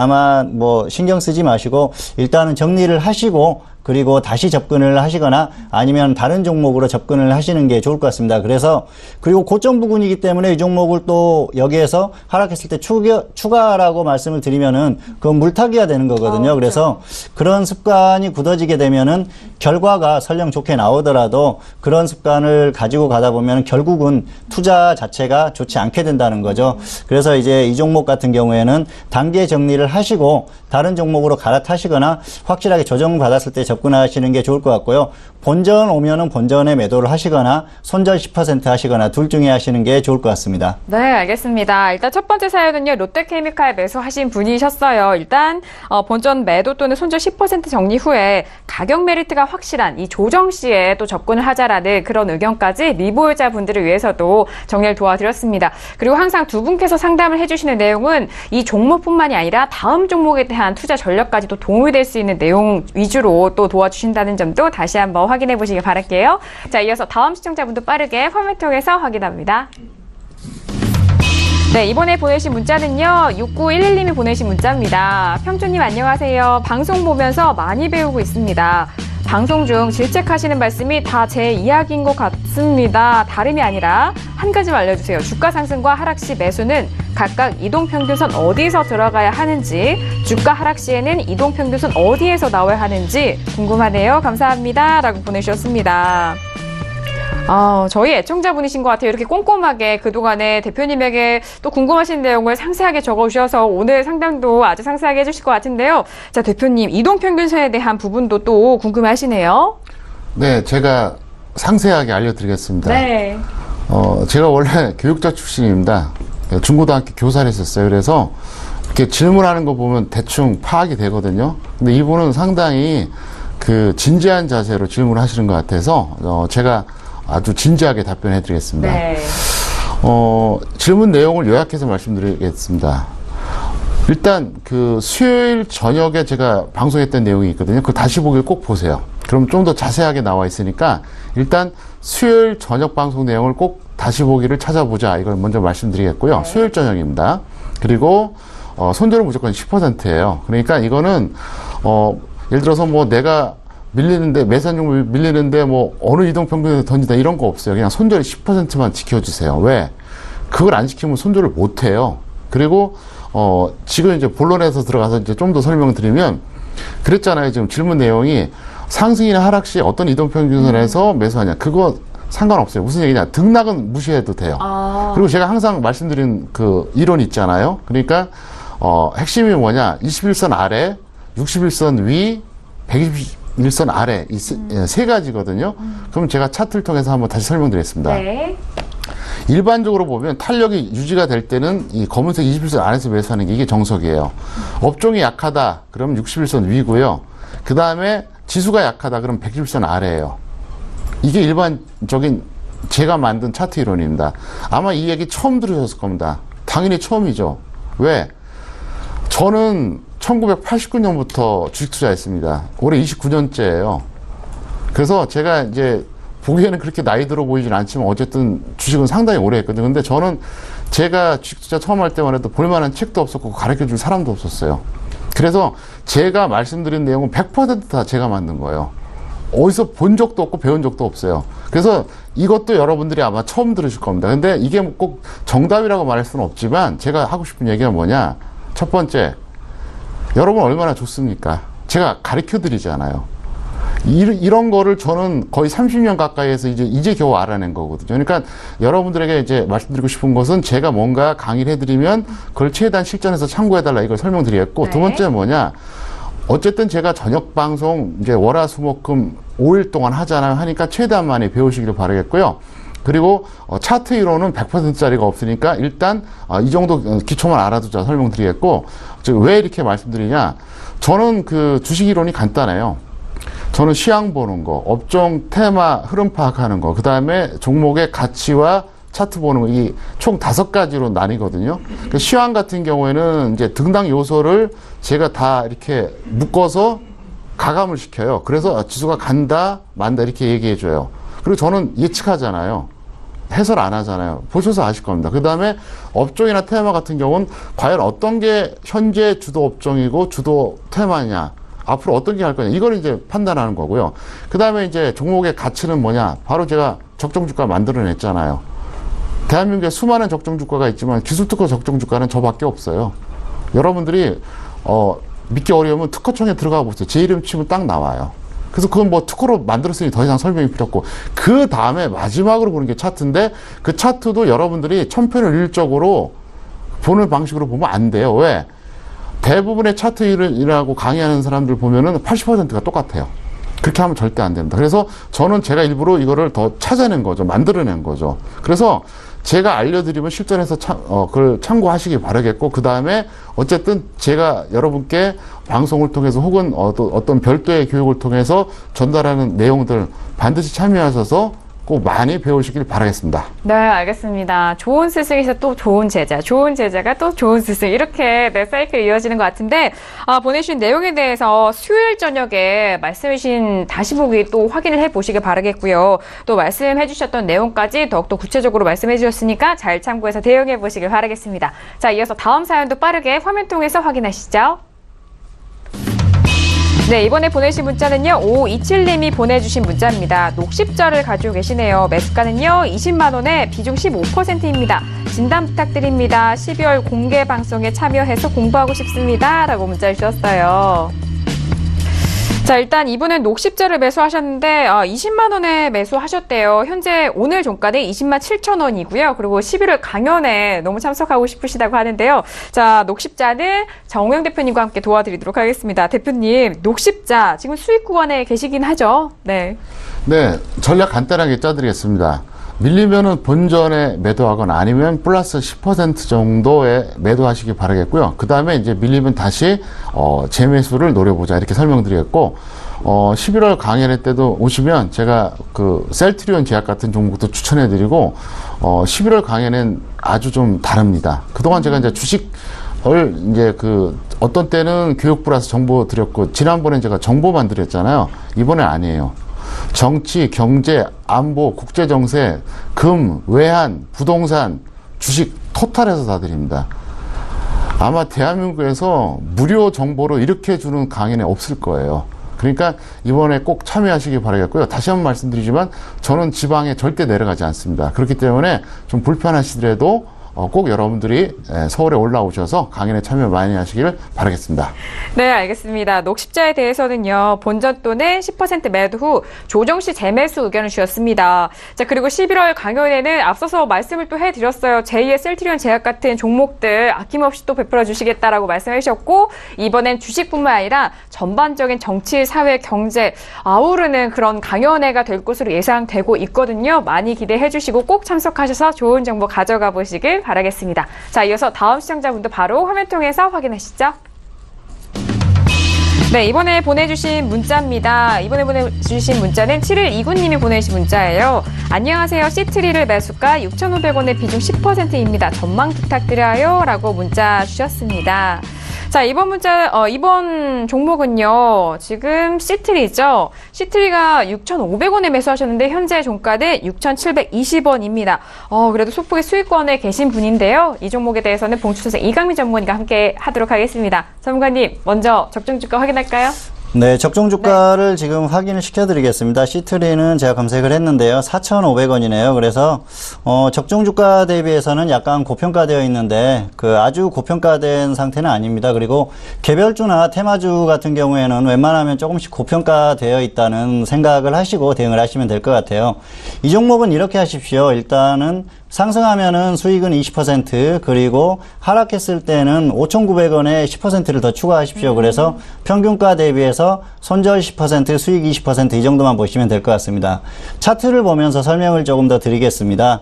신경 쓰지 마시고 일단은 정리를 하시고 그리고 다시 접근을 하시거나 아니면 다른 종목으로 접근을 하시는 게 좋을 것 같습니다. 그래서 그리고 고점 부근이기 때문에 이 종목을 또 여기에서 하락했을 때 추가라고 말씀을 드리면은 그건 물타기가 되는 거거든요. 그래서 그런 습관이 굳어지게 되면은 결과가 설령 좋게 나오더라도 그런 습관을 가지고 가다 보면 결국은 투자 자체가 좋지 않게 된다는 거죠. 그래서 이제 이 종목 같은 경우에는 단계 정리를 하시고 다른 종목으로 갈아타시거나 확실하게 조정받았을 때 접근하시는 게 좋을 것 같고요. 본전 오면은 본전에 매도를 하시거나 손절 10% 하시거나 둘 중에 하시는 게 좋을 것 같습니다. 네, 알겠습니다. 일단 첫 번째 사연은요, 롯데케미칼 매수하신 분이셨어요. 일단 본전 매도 또는 손절 10% 정리 후에 가격 메리트가 확실한 이 조정 시에 또 접근을 하자라는 그런 의견까지 미보유자 분들을 위해서도 정리를 도와드렸습니다. 그리고 항상 두 분께서 상담을 해주시는 내용은 이 종목뿐만이 아니라 다음 종목에 대한 투자 전략까지도 도움이 될 수 있는 내용 위주로 또 도와주신다는 점도 다시 한번 확인해 보시길 바랄게요. 자, 이어서 다음 시청자분도 빠르게 화면 통해서 확인합니다. 네, 이번에 보내신 문자는요, 6911님이 보내신 문자입니다. 평주님 안녕하세요. 방송 보면서 많이 배우고 있습니다. 방송 중 질책하시는 말씀이 다 제 이야기인 것 같습니다. 다름이 아니라 한 가지만 알려주세요. 주가 상승과 하락 시 매수는 각각 이동평균선 어디서 들어가야 하는지, 주가 하락 시에는 이동평균선 어디에서 나와야 하는지 궁금하네요. 감사합니다. 라고 보내주셨습니다. 저희 애청자분이신 것 같아요. 이렇게 꼼꼼하게 그동안에 대표님에게 또 궁금하신 내용을 상세하게 적어주셔서 오늘 상담도 아주 상세하게 해주실 것 같은데요. 자, 대표님, 이동평균선에 대한 부분도 또 궁금하시네요. 네, 제가 상세하게 알려드리겠습니다. 네. 제가 원래 교육자 출신입니다. 중고등학교 교사를 했었어요. 그래서 이렇게 질문하는 거 보면 대충 파악이 되거든요. 근데 이분은 상당히 그 진지한 자세로 질문을 하시는 것 같아서 제가 아주 진지하게 답변해 드리겠습니다. 네. 질문 내용을 요약해서 말씀드리겠습니다. 일단 그 수요일 저녁에 제가 방송했던 내용이 있거든요. 그 다시 보기를 꼭 보세요. 그럼 좀 더 자세하게 나와 있으니까 일단 수요일 저녁 방송 내용을 꼭 다시 보기를 찾아보자. 이걸 먼저 말씀드리겠고요. 네. 수요일 저녁입니다. 그리고 손절은 무조건 10%예요. 그러니까 이거는 예를 들어서 뭐 내가 밀리는데 매수한 종목 밀리는데 뭐 어느 이동평균에서 던진다 이런 거 없어요. 그냥 손절 10%만 지켜주세요. 왜? 그걸 안 지키면 손절을 못 해요. 그리고 지금 이제 본론에서 들어가서 이제 좀 더 설명을 드리면 그랬잖아요. 지금 질문 내용이 상승이나 하락 시 어떤 이동평균선에서 매수하냐. 그거 상관없어요. 무슨 얘기냐. 등락은 무시해도 돼요. 그리고 제가 항상 말씀드린 그 이론 있잖아요. 그러니까 핵심이 뭐냐. 21선 아래, 61선 위, 121선 아래 이 세 가지거든요. 그럼 제가 차트를 통해서 한번 다시 설명드리겠습니다. 네. 일반적으로 보면 탄력이 유지가 될 때는 이 검은색 21선 안에서 매수하는 게 이게 정석이에요. 업종이 약하다. 그럼 61선 위고요. 그 다음에 지수가 약하다. 그럼 121선 아래예요. 이게 일반적인 제가 만든 차트 이론입니다. 아마 이 얘기 처음 들으셨을 겁니다. 당연히 처음이죠. 왜? 저는 1989년부터 주식 투자했습니다. 올해 29년째예요. 그래서 제가 이제 보기에는 그렇게 나이 들어 보이진 않지만 어쨌든 주식은 상당히 오래 했거든요. 근데 저는 제가 주식 투자 처음 할 때만 해도 볼만한 책도 없었고 가르쳐 줄 사람도 없었어요. 그래서 제가 말씀드린 내용은 100% 다 제가 만든 거예요. 어디서 본 적도 없고 배운 적도 없어요. 그래서 이것도 여러분들이 아마 처음 들으실 겁니다. 근데 이게 꼭 정답이라고 말할 수는 없지만 제가 하고 싶은 얘기가 뭐냐. 첫 번째, 여러분 얼마나 좋습니까? 제가 가르쳐 드리잖아요. 이런 거를 저는 거의 30년 가까이 해서 이제 겨우 알아낸 거거든요. 그러니까 여러분들에게 이제 말씀드리고 싶은 것은 제가 뭔가 강의를 해드리면 그걸 최대한 실전에서 참고해달라 이걸 설명드리겠고, 네. 두 번째 뭐냐. 어쨌든 제가 저녁 방송 이제 월화수목금 5일 동안 하잖아요. 하니까 최대한 많이 배우시기를 바라겠고요. 그리고 차트 이론은 100%짜리가 없으니까 일단 이 정도 기초만 알아두자 설명드리겠고, 왜 이렇게 말씀드리냐. 저는 그 주식 이론이 간단해요. 저는 시황 보는 거, 업종 테마 흐름 파악하는 거, 그 다음에 종목의 가치와 차트 보는 거, 이 총 5가지로 나뉘거든요. 그 시황 같은 경우에는 이제 등락 요소를 제가 다 이렇게 묶어서 가감을 시켜요. 그래서 지수가 간다, 만다 이렇게 얘기해 줘요. 그리고 저는 예측하잖아요. 해설 안 하잖아요. 보셔서 아실 겁니다. 그 다음에 업종이나 테마 같은 경우는 과연 어떤 게 현재 주도 업종이고 주도 테마냐. 앞으로 어떤 게 할 거냐. 이걸 이제 판단하는 거고요. 그 다음에 이제 종목의 가치는 뭐냐. 바로 제가 적정주가 만들어냈잖아요. 대한민국에 수많은 적정주가가 있지만 기술특허 적정주가는 저밖에 없어요. 여러분들이 믿기 어려우면 특허청에 들어가 보세요. 제 이름 치면 딱 나와요. 그래서 그건 뭐 특허로 만들었으니 더 이상 설명이 필요 없고, 그 다음에 마지막으로 보는 게 차트인데, 그 차트도 여러분들이 천편일률적으로 보는 방식으로 보면 안 돼요. 왜? 대부분의 차트 일하고 강의하는 사람들 보면은 80%가 똑같아요. 그렇게 하면 절대 안 됩니다. 그래서 저는 제가 일부러 이거를 더 찾아낸 거죠. 만들어낸 거죠. 그래서 제가 알려드리면 실전에서 그걸 참고하시기 바라겠고, 그 다음에 어쨌든 제가 여러분께 방송을 통해서 혹은 어떤 별도의 교육을 통해서 전달하는 내용들 반드시 참여하셔서 꼭 많이 배우시길 바라겠습니다. 네, 알겠습니다. 좋은 스승에서 또 좋은 제자, 좋은 제자가 또 좋은 스승, 이렇게 네, 사이클이 이어지는 것 같은데, 보내주신 내용에 대해서 수요일 저녁에 말씀해 주신 다시 보기 또 확인을 해보시길 바라겠고요. 또 말씀해 주셨던 내용까지 더욱더 구체적으로 말씀해 주셨으니까 잘 참고해서 대응해 보시길 바라겠습니다. 자, 이어서 다음 사연도 빠르게 화면 통해서 확인하시죠. 네, 이번에 보내신 문자는요, 5527님이 보내주신 문자입니다. 녹십자를 가지고 계시네요. 매수가는요, 20만원에 비중 15%입니다. 진단 부탁드립니다. 12월 공개 방송에 참여해서 공부하고 싶습니다. 라고 문자 주셨어요. 자, 일단 이분은 녹십자를 매수하셨는데 20만 원에 매수하셨대요. 현재 오늘 종가는 20만 7천 원이고요. 그리고 11월 강연에 너무 참석하고 싶으시다고 하는데요. 자, 녹십자는 정우영 대표님과 함께 도와드리도록 하겠습니다. 대표님, 녹십자 지금 수익 구간에 계시긴 하죠? 네. 네, 전략 간단하게 짜드리겠습니다. 밀리면은 본전에 매도하거나 아니면 플러스 10% 정도에 매도하시기 바라겠고요. 그 다음에 이제 밀리면 다시 재매수를 노려보자, 이렇게 설명드리겠고, 11월 강연회 때도 오시면 제가 그 셀트리온 제약 같은 종목도 추천해드리고, 11월 강연은 아주 좀 다릅니다. 그동안 제가 이제 주식을 이제 어떤 때는 교육부라서 정보 드렸고, 지난번에 제가 정보만 드렸잖아요. 이번엔 아니에요. 정치, 경제, 안보, 국제정세, 금, 외환, 부동산, 주식 토탈해서 다 드립니다. 아마 대한민국에서 무료 정보로 이렇게 주는 강연이 없을 거예요. 그러니까 이번에 꼭 참여하시기 바라겠고요. 다시 한번 말씀드리지만 저는 지방에 절대 내려가지 않습니다. 그렇기 때문에 좀 불편하시더라도 꼭 여러분들이 서울에 올라오셔서 강연에 참여 많이 하시길 바라겠습니다. 네, 알겠습니다. 녹십자에 대해서는요, 본전 또는 10% 매도 후 조정 시 재매수 의견을 주셨습니다. 자, 그리고 11월 강연에는 앞서서 말씀을 또 해드렸어요. 제2의 셀트리온 제약 같은 종목들 아낌없이 또 베풀어 주시겠다라고 말씀해 주셨고, 이번엔 주식뿐만 아니라 전반적인 정치, 사회, 경제 아우르는 그런 강연회가 될 것으로 예상되고 있거든요. 많이 기대해 주시고 꼭 참석하셔서 좋은 정보 가져가 보시길 바라겠습니다. 자, 이어서 다음 시청자분도 바로 화면 통해서 확인하시죠. 네, 이번에 보내주신 문자입니다. 이번에 보내주신 문자는 7129님이 보내주신 문자예요. 안녕하세요. 시트리를 매수가 6,500원에 비중 10%입니다. 전망 부탁드려요. 라고 문자 주셨습니다. 자, 이번 종목은요, 지금 시트리죠. 시트리가 6,500원에 매수하셨는데, 현재 종가는 6,720원입니다. 그래도 소폭의 수익권에 계신 분인데요. 이 종목에 대해서는 봉추선생 이강민 전문가가 함께 하도록 하겠습니다. 전문가님, 먼저 적정주가 확인할까요? 네, 적정 주가를 지금 확인을 시켜드리겠습니다. 시트리는 제가 검색을 했는데요. 4,500원이네요. 그래서 적정 주가 대비해서는 약간 고평가되어 있는데 아주 고평가된 상태는 아닙니다. 그리고 개별주나 테마주 같은 경우에는 웬만하면 조금씩 고평가되어 있다는 생각을 하시고 대응을 하시면 될 것 같아요. 이 종목은 이렇게 하십시오. 일단은 상승하면은 수익은 20%, 그리고 하락했을 때는 5,900원에 10%를 더 추가하십시오. 그래서 평균가 대비해서 손절 10%, 수익 20% 이 정도만 보시면 될 것 같습니다. 차트를 보면서 설명을 조금 더 드리겠습니다.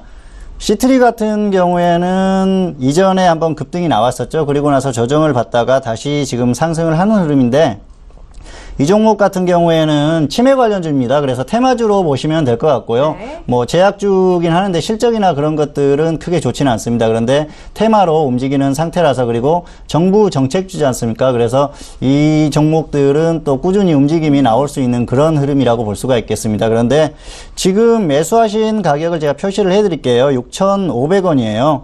시트리 같은 경우에는 이전에 한번 급등이 나왔었죠. 그리고 나서 조정을 받다가 다시 지금 상승을 하는 흐름인데, 이 종목 같은 경우에는 치매 관련주입니다. 그래서 테마주로 보시면 될 것 같고요. 네. 뭐 제약주긴 하는데 실적이나 그런 것들은 크게 좋지는 않습니다. 그런데 테마로 움직이는 상태라서, 그리고 정부 정책주지 않습니까? 그래서 이 종목들은 또 꾸준히 움직임이 나올 수 있는 그런 흐름이라고 볼 수가 있겠습니다. 그런데 지금 매수하신 가격을 제가 표시를 해드릴게요. 6,500원이에요.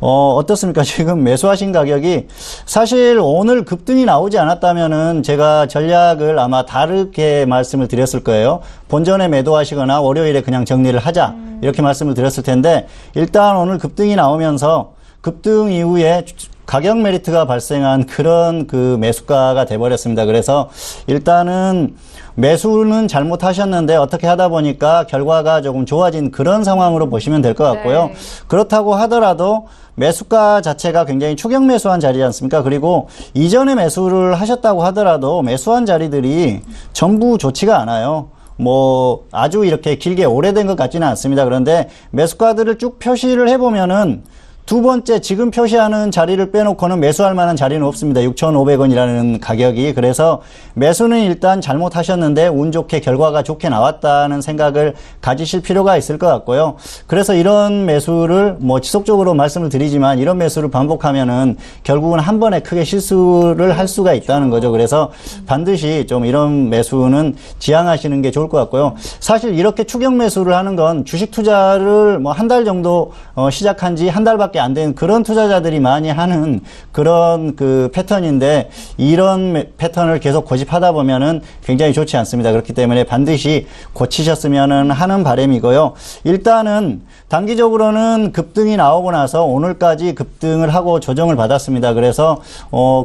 어떻습니까? 지금 매수하신 가격이 사실 오늘 급등이 나오지 않았다면은 제가 전략을 아마 다르게 말씀을 드렸을 거예요. 본전에 매도하시거나 월요일에 그냥 정리를 하자. 이렇게 말씀을 드렸을 텐데 일단 오늘 급등이 나오면서 급등 이후에 가격 메리트가 발생한 그런 그 매수가가 돼버렸습니다. 그래서 일단은 매수는 잘못하셨는데 어떻게 하다 보니까 결과가 조금 좋아진 그런 상황으로 보시면 될 것 같고요. 네. 그렇다고 하더라도 매수가 자체가 굉장히 추격 매수한 자리지 않습니까? 그리고 이전에 매수를 하셨다고 하더라도 매수한 자리들이 전부 좋지가 않아요. 뭐 아주 이렇게 길게 오래된 것 같지는 않습니다. 그런데 매수가들을 쭉 표시를 해보면은 두 번째 지금 표시하는 자리를 빼놓고는 매수할 만한 자리는 없습니다. 6,500원이라는 가격이. 그래서 매수는 일단 잘못하셨는데 운 좋게 결과가 좋게 나왔다는 생각을 가지실 필요가 있을 것 같고요. 그래서 이런 매수를 뭐 지속적으로 말씀을 드리지만 이런 매수를 반복하면은 결국은 한 번에 크게 실수를 할 수가 있다는 거죠. 그래서 반드시 좀 이런 매수는 지양하시는 게 좋을 것 같고요. 사실 이렇게 추격 매수를 하는 건 주식 투자를 뭐 한 달 정도 시작한 지 한 달밖에 안 된 그런 투자자들이 많이 하는 그런 그 패턴인데 이런 패턴을 계속 고집하다 보면은 굉장히 좋지 않습니다. 그렇기 때문에 반드시 고치셨으면 하는 바람이고요. 일단은 단기적으로는 급등이 나오고 나서 오늘까지 급등을 하고 조정을 받았습니다. 그래서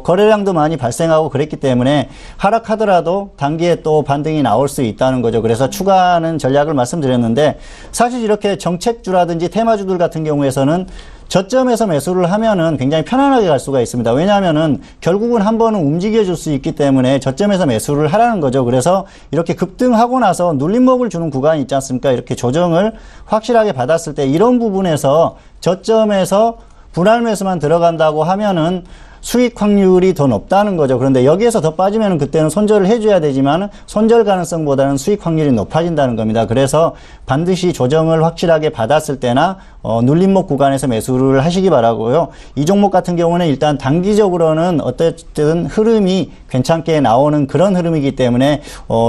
거래량도 많이 발생하고 그랬기 때문에 하락하더라도 단기에 또 반등이 나올 수 있다는 거죠. 그래서 추가하는 전략을 말씀드렸는데 사실 이렇게 정책주라든지 테마주들 같은 경우에서는 저점에서 매수를 하면은 굉장히 편안하게 갈 수가 있습니다. 왜냐하면은 결국은 한 번은 움직여줄 수 있기 때문에 저점에서 매수를 하라는 거죠. 그래서 이렇게 급등하고 나서 눌림목을 주는 구간이 있지 않습니까? 이렇게 조정을 확실하게 받았을 때 이런 부분에서 저점에서 분할 매수만 들어간다고 하면은 수익 확률이 더 높다는 거죠. 그런데 여기에서 더 빠지면 그때는 손절을 해줘야 되지만 손절 가능성보다는 수익 확률이 높아진다는 겁니다. 그래서 반드시 조정을 확실하게 받았을 때나 눌림목 구간에서 매수를 하시기 바라고요. 이 종목 같은 경우는 일단 단기적으로는 어쨌든 흐름이 괜찮게 나오는 그런 흐름이기 때문에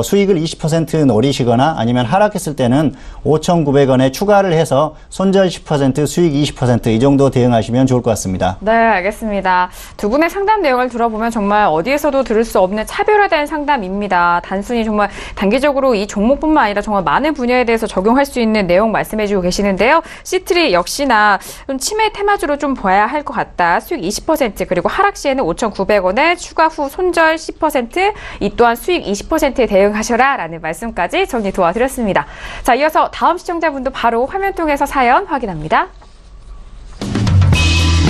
수익을 20% 노리시거나 아니면 하락했을 때는 5,900원에 추가를 해서 손절 10% 수익 20% 이 정도 대응하시면 좋을 것 같습니다. 네, 알겠습니다. 두 분의 상담 내용을 들어보면 정말 어디에서도 들을 수 없는 차별화된 상담입니다. 단순히 정말 단기적으로 이 종목뿐만 아니라 정말 많은 분야에 대해서 적용할 수 있는 내용 말씀해주고 계시는데요. 시트리 역시나 좀 치매 테마주로 좀 봐야 할 것 같다. 수익 20% 그리고 하락 시에는 5,900원에 추가 후 손절 10%, 이 또한 수익 20%에 대응하셔라 라는 말씀까지 정리 도와드렸습니다. 자, 이어서 다음 시청자분도 바로 화면 통해서 사연 확인합니다.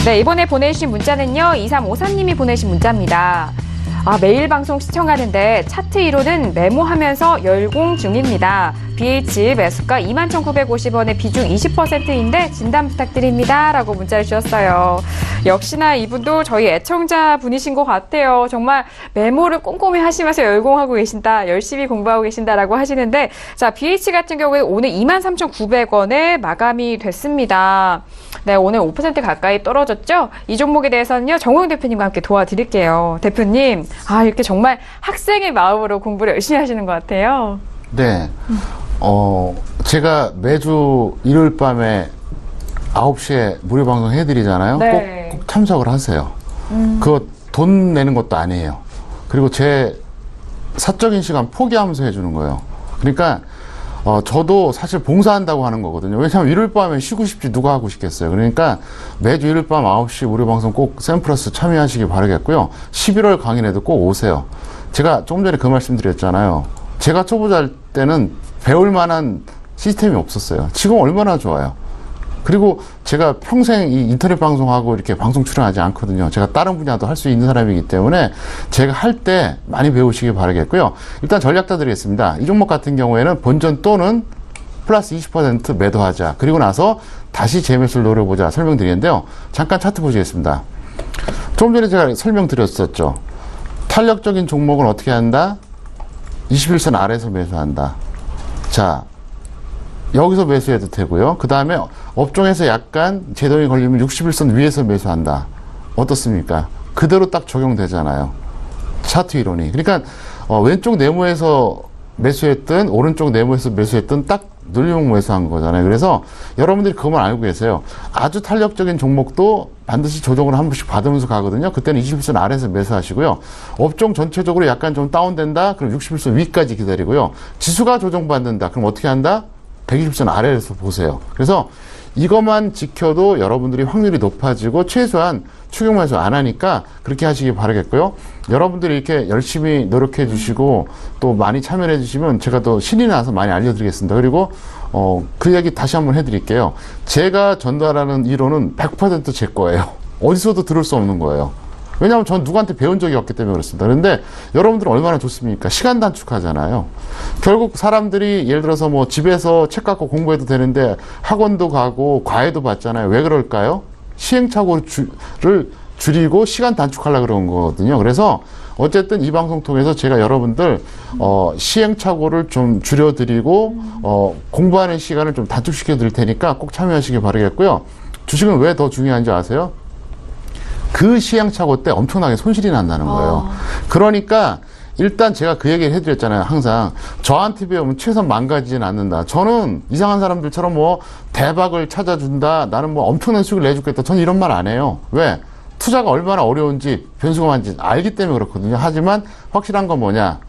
네, 이번에 보내주신 문자는요, 2354님이 보내신 문자입니다. 매일 방송 시청하는데 차트 1호는 메모하면서 열공 중입니다. BH 매수가 21,950원에 비중 20%인데 진단 부탁드립니다. 라고 문자를 주셨어요. 역시나 이분도 저희 애청자 분이신 것 같아요. 정말 메모를 꼼꼼히 하시면서 열공하고 계신다. 열심히 공부하고 계신다라고 하시는데, 자, BH 같은 경우에 오늘 23,900원에 마감이 됐습니다. 네, 오늘 5% 가까이 떨어졌죠? 이 종목에 대해서는요, 정호영 대표님과 함께 도와드릴게요. 대표님, 이렇게 정말 학생의 마음으로 공부를 열심히 하시는 것 같아요. 네. 제가 매주 일요일 밤에 9시에 무료 방송 해드리잖아요. 네. 꼭 참석을 하세요. 그거 돈 내는 것도 아니에요. 그리고 제 사적인 시간 포기하면서 해주는 거예요. 그러니까 저도 사실 봉사한다고 하는 거거든요. 왜냐하면 일요일 밤에 쉬고 싶지 누가 하고 싶겠어요. 그러니까 매주 일요일 밤 9시 무료 방송 꼭 샘플러스 참여하시기 바라겠고요. 11월 강연에도 꼭 오세요. 제가 조금 전에 그 말씀 드렸잖아요. 제가 초보자 할 때는 배울 만한 시스템이 없었어요. 지금 얼마나 좋아요. 그리고 제가 평생 이 인터넷 방송하고 이렇게 방송 출연하지 않거든요. 제가 다른 분야도 할 수 있는 사람이기 때문에 제가 할 때 많이 배우시기 바라겠고요. 일단 전략자 드리겠습니다. 이 종목 같은 경우에는 본전 또는 플러스 20% 매도하자. 그리고 나서 다시 재매수를 노려보자 설명드리는데요. 잠깐 차트 보시겠습니다. 조금 전에 제가 설명드렸었죠. 탄력적인 종목은 어떻게 한다? 21선 아래에서 매수한다. 자, 여기서 매수해도 되고요. 그 다음에 업종에서 약간 제동이 걸리면 61선 위에서 매수한다. 어떻습니까? 그대로 딱 적용되잖아요. 차트 이론이. 그러니까 왼쪽 네모에서 매수했든 오른쪽 네모에서 매수했든 딱 논리목모에서 한 거잖아요. 그래서 여러분들이 그것만 알고 계세요. 아주 탄력적인 종목도 반드시 조정을 한 번씩 받으면서 가거든요. 그때는 21선 아래에서 매수하시고요. 업종 전체적으로 약간 좀 다운된다? 그럼 61선 위까지 기다리고요. 지수가 조정받는다? 그럼 어떻게 한다? 120선 아래에서 보세요. 그래서 이것만 지켜도 여러분들이 확률이 높아지고 최소한 추격 매수 안 하니까 그렇게 하시기 바라겠고요. 여러분들이 이렇게 열심히 노력해 주시고 또 많이 참여해 주시면 제가 또 신이 나서 많이 알려드리겠습니다. 그리고 그 얘기 다시 한번 해드릴게요. 제가 전달하는 이론은 100% 제 거예요. 어디서도 들을 수 없는 거예요. 왜냐하면 전 누구한테 배운 적이 없기 때문에 그렇습니다. 그런데 여러분들은 얼마나 좋습니까? 시간 단축하잖아요. 결국 사람들이 예를 들어서 뭐 집에서 책 갖고 공부해도 되는데 학원도 가고 과외도 받잖아요. 왜 그럴까요? 시행착오를 줄이고 시간 단축하려고 그런 거거든요. 그래서 어쨌든 이 방송 통해서 제가 여러분들 시행착오를 좀 줄여드리고 공부하는 시간을 좀 단축시켜 드릴 테니까 꼭 참여하시기 바라겠고요. 주식은 왜 더 중요한지 아세요? 그 시행착오 때 엄청나게 손실이 난다는 거예요. 그러니까 일단 제가 그 얘기를 해드렸잖아요. 항상 저한테 배우면 최선 망가지진 않는다. 저는 이상한 사람들처럼 뭐 대박을 찾아준다, 나는 뭐 엄청난 수익을 내주겠다, 저는 이런 말 안 해요. 왜? 투자가 얼마나 어려운지 변수가 많은지 알기 때문에 그렇거든요. 하지만 확실한 건 뭐냐?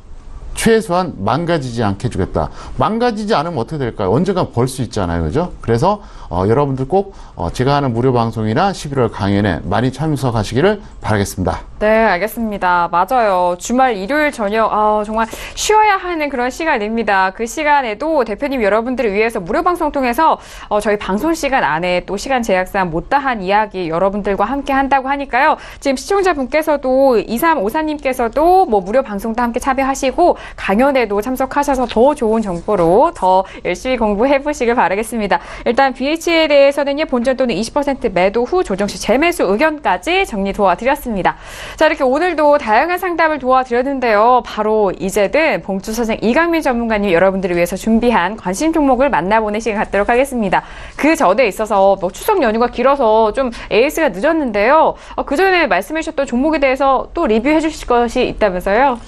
최소한 망가지지 않게 해주겠다. 망가지지 않으면 어떻게 될까요? 언젠가 벌 수 있잖아요. 그죠? 그래서 여러분들 꼭 제가 하는 무료 방송이나 11월 강연에 많이 참석하시기를 바라겠습니다. 네, 알겠습니다. 맞아요. 주말 일요일 저녁 정말 쉬어야 하는 그런 시간입니다. 그 시간에도 대표님 여러분들을 위해서 무료 방송 통해서 저희 방송 시간 안에 또 시간 제약상 못다한 이야기 여러분들과 함께 한다고 하니까요. 지금 시청자분께서도 2354님께서도 뭐 무료 방송도 함께 참여하시고 강연에도 참석하셔서 더 좋은 정보로 더 열심히 공부해 보시길 바라겠습니다. 일단 BH에 대해서는요, 본전 또는 20% 매도 후 조정 시 재매수 의견까지 정리 도와드렸습니다. 자, 이렇게 오늘도 다양한 상담을 도와드렸는데요. 바로 이제는 봉투선생 이강민 전문가님 여러분들을 위해서 준비한 관심 종목을 만나보는 시간 갖도록 하겠습니다. 그 전에 있어서 뭐 추석 연휴가 길어서 좀 AS가 늦었는데요. 그 전에 말씀해 주셨던 종목에 대해서 또 리뷰해 주실 것이 있다면서요?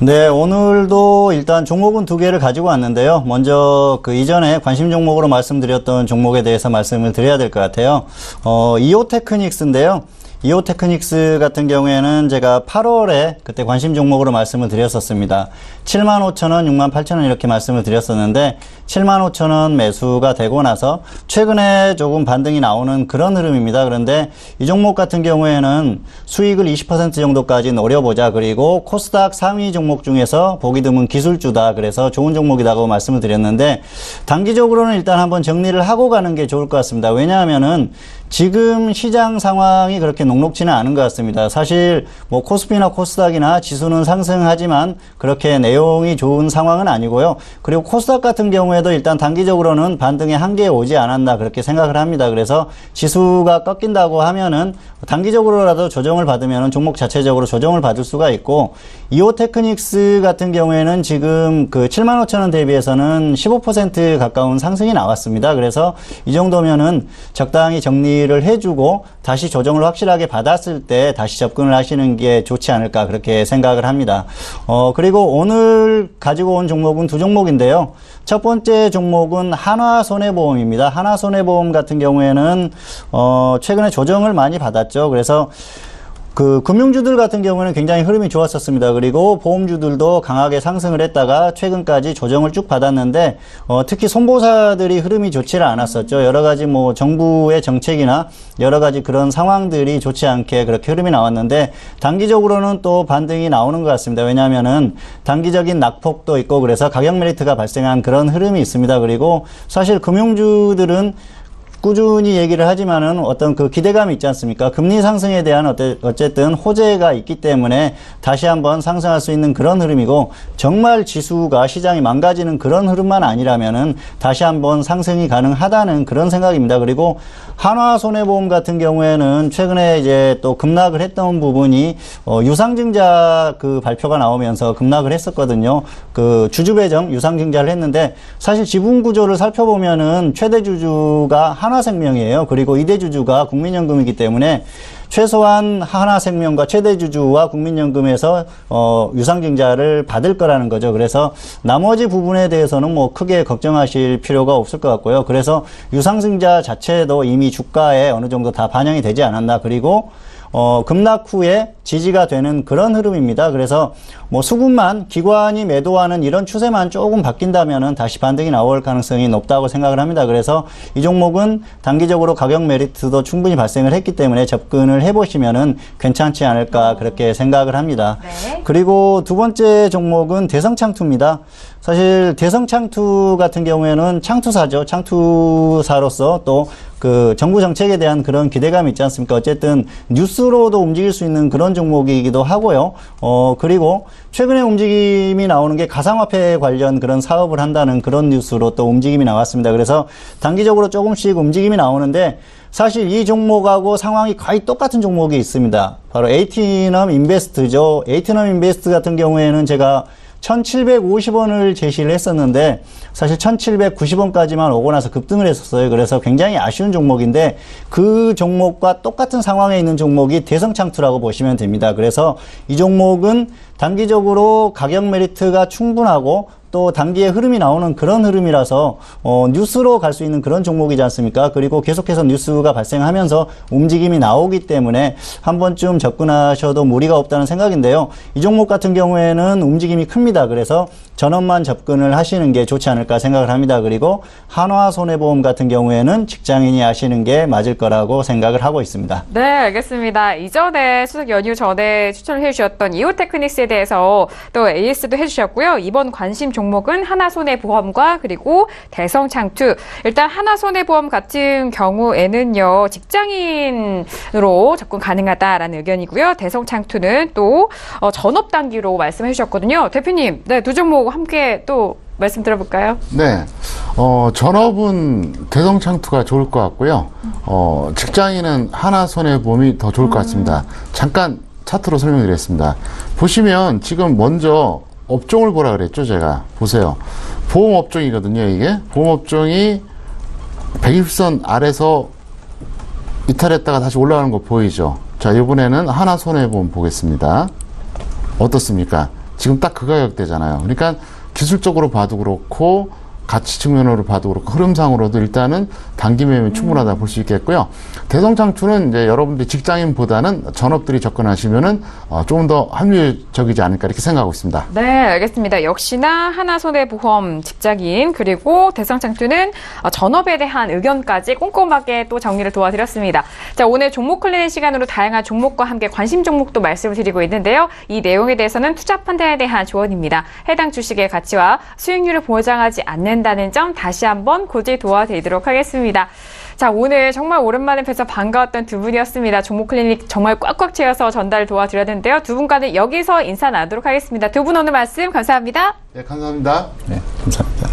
네, 오늘도 일단 종목은 두 개를 가지고 왔는데요. 먼저 그 이전에 관심 종목으로 말씀드렸던 종목에 대해서 말씀을 드려야 될 것 같아요. 이오테크닉스인데요. 이오테크닉스 같은 경우에는 제가 8월에 그때 관심 종목으로 말씀을 드렸었습니다. 75,000원, 68,000원 이렇게 말씀을 드렸었는데 75,000원 매수가 되고 나서 최근에 조금 반등이 나오는 그런 흐름입니다. 그런데 이 종목 같은 경우에는 수익을 20% 정도까지 노려보자. 그리고 코스닥 상위 종목 중에서 보기 드문 기술주다. 그래서 좋은 종목이라고 말씀을 드렸는데 단기적으로는 일단 한번 정리를 하고 가는 게 좋을 것 같습니다. 왜냐하면은 지금 시장 상황이 그렇게 녹록지는 않은 것 같습니다. 사실 뭐 코스피나 코스닥이나 지수는 상승하지만 그렇게 내용이 좋은 상황은 아니고요. 그리고 코스닥 같은 경우에도 일단 단기적으로는 반등의 한계에 오지 않았나 그렇게 생각을 합니다. 그래서 지수가 꺾인다고 하면은 단기적으로라도 조정을 받으면 종목 자체적으로 조정을 받을 수가 있고, 이오테크닉스 같은 경우에는 지금 그 75,000원 대비해서는 15% 가까운 상승이 나왔습니다. 그래서 이 정도면은 적당히 정리를 해주고 다시 조정을 확실하게 받았을 때 다시 접근을 하시는 게 좋지 않을까 그렇게 생각을 합니다. 그리고 오늘 가지고 온 종목은 두 종목인데요. 첫 번째 종목은 한화손해보험입니다. 한화손해보험 같은 경우에는 최근에 조정을 많이 받았죠. 그래서 그 금융주들 같은 경우는 굉장히 흐름이 좋았었습니다. 그리고 보험주들도 강하게 상승을 했다가 최근까지 조정을 쭉 받았는데 특히 손보사들이 흐름이 좋지를 않았었죠. 여러 가지 뭐 정부의 정책이나 여러 가지 그런 상황들이 좋지 않게 그렇게 흐름이 나왔는데 단기적으로는 또 반등이 나오는 것 같습니다. 왜냐하면은 단기적인 낙폭도 있고 그래서 가격 메리트가 발생한 그런 흐름이 있습니다. 그리고 사실 금융주들은 꾸준히 얘기를 하지만은 어떤 그 기대감이 있지 않습니까? 금리 상승에 대한 어쨌든 호재가 있기 때문에 다시 한번 상승할 수 있는 그런 흐름이고, 정말 지수가 시장이 망가지는 그런 흐름만 아니라면은 다시 한번 상승이 가능하다는 그런 생각입니다. 그리고 한화손해보험 같은 경우에는 최근에 이제 또 급락을 했던 부분이 유상증자 그 발표가 나오면서 급락을 했었거든요. 그 주주 배정 유상증자를 했는데 사실 지분 구조를 살펴보면은 최대 주주가 하나생명이에요. 그리고 이대주주가 국민연금이기 때문에 최소한 하나생명과 최대주주와 국민연금에서 유상증자를 받을 거라는 거죠. 그래서 나머지 부분에 대해서는 뭐 크게 걱정하실 필요가 없을 것 같고요. 그래서 유상증자 자체도 이미 주가에 어느 정도 다 반영이 되지 않았나. 그리고 급락 후에 지지가 되는 그런 흐름입니다. 그래서 뭐 수급만 기관이 매도하는 이런 추세만 조금 바뀐다면은 다시 반등이 나올 가능성이 높다고 생각을 합니다. 그래서 이 종목은 단기적으로 가격 메리트도 충분히 발생을 했기 때문에 접근을 해보시면은 괜찮지 않을까 그렇게 생각을 합니다. 네. 그리고 두 번째 종목은 대성창투입니다. 사실 대성창투 같은 경우에는 창투사죠. 창투사로서 또 그 정부 정책에 대한 그런 기대감이 있지 않습니까? 어쨌든 뉴스로도 움직일 수 있는 그런 종목이기도 하고요. 그리고 최근에 움직임이 나오는 게 가상화폐 관련 그런 사업을 한다는 그런 뉴스로 또 움직임이 나왔습니다. 그래서 단기적으로 조금씩 움직임이 나오는데 사실 이 종목하고 상황이 거의 똑같은 종목이 있습니다. 바로 에이티넘 인베스트죠. 에이티넘 인베스트 같은 경우에는 제가 1,750원을 제시를 했었는데 사실 1,790원까지만 오고 나서 급등을 했었어요. 그래서 굉장히 아쉬운 종목인데 그 종목과 똑같은 상황에 있는 종목이 대성창투라고 보시면 됩니다. 그래서 이 종목은 단기적으로 가격 메리트가 충분하고 또 단기에 흐름이 나오는 그런 흐름이라서 뉴스로 갈 수 있는 그런 종목이지 않습니까? 그리고 계속해서 뉴스가 발생하면서 움직임이 나오기 때문에 한 번쯤 접근하셔도 무리가 없다는 생각인데요. 이 종목 같은 경우에는 움직임이 큽니다. 그래서 전원만 접근을 하시는 게 좋지 않을까 생각을 합니다. 그리고 한화손해보험 같은 경우에는 직장인이 하시는 게 맞을 거라고 생각을 하고 있습니다. 네, 알겠습니다. 이전에 추석 연휴 전에 추천을 해주셨던 이오테크닉스에 대해서 또 AS도 해주셨고요. 이번 관심 종목은 하나손해보험과 그리고 대성창투. 일단 하나손해보험 같은 경우에는요, 직장인으로 접근 가능하다라는 의견이고요. 대성창투는 또 전업 단기로 말씀해 주셨거든요. 대표님, 네, 두 종목 함께 또 말씀 들어볼까요? 네. 전업은 대성창투가 좋을 것 같고요. 직장인은 하나손해보험이 더 좋을 것 같습니다. 잠깐 차트로 설명드리겠습니다. 보시면 지금 먼저 업종을 보라 그랬죠, 제가. 보세요. 보험업종이거든요, 이게. 보험업종이 120선 아래서 이탈했다가 다시 올라가는 거 보이죠? 자, 이번에는 하나손해보험 보겠습니다. 어떻습니까? 지금 딱 그 가격대잖아요. 그러니까 기술적으로 봐도 그렇고 가치 측면으로 봐도 그렇고 흐름상으로도 일단은 단기 매매는 충분하다 볼 수 있겠고요. 대성창투는 이제 여러분들이 직장인보다는 전업들이 접근하시면은 조금 더 합리적이지 않을까 이렇게 생각하고 있습니다. 네, 알겠습니다. 역시나 하나손해보험 직장인 그리고 대성창투는 전업에 대한 의견까지 꼼꼼하게 또 정리를 도와드렸습니다. 자, 오늘 종목 클리닉 시간으로 다양한 종목과 함께 관심 종목도 말씀을 드리고 있는데요. 이 내용에 대해서는 투자 판단에 대한 조언입니다. 해당 주식의 가치와 수익률을 보장하지 않는다는 점 다시 한번 고지 도와드리도록 하겠습니다. 자, 오늘 정말 오랜만에 뵈서 반가웠던 두 분이었습니다. 종목 클리닉 정말 꽉꽉 채워서 전달 도와드렸는데요. 두 분과는 여기서 인사 나누도록 하겠습니다. 두 분 오늘 말씀 감사합니다. 네, 감사합니다. 네, 감사합니다.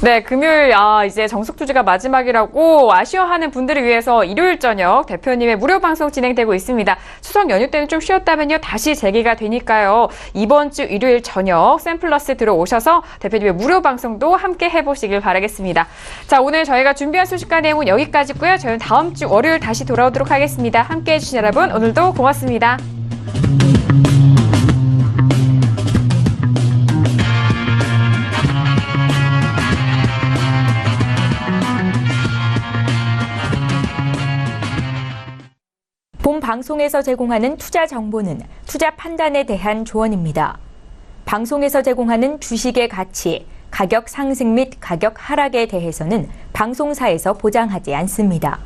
네, 금요일 이제 정석투지가 마지막이라고 아쉬워하는 분들을 위해서 일요일 저녁 대표님의 무료 방송 진행되고 있습니다. 추석 연휴 때는 좀 쉬었다면요, 다시 재개가 되니까요. 이번 주 일요일 저녁 샘플러스 들어오셔서 대표님의 무료 방송도 함께 해보시길 바라겠습니다. 자, 오늘 저희가 준비한 소식과 내용은 여기까지고요. 저희는 다음 주 월요일 다시 돌아오도록 하겠습니다. 함께해 주신 여러분 오늘도 고맙습니다. 본 방송에서 제공하는 투자 정보는 투자 판단에 대한 조언입니다. 방송에서 제공하는 주식의 가치, 가격 상승 및 가격 하락에 대해서는 방송사에서 보장하지 않습니다.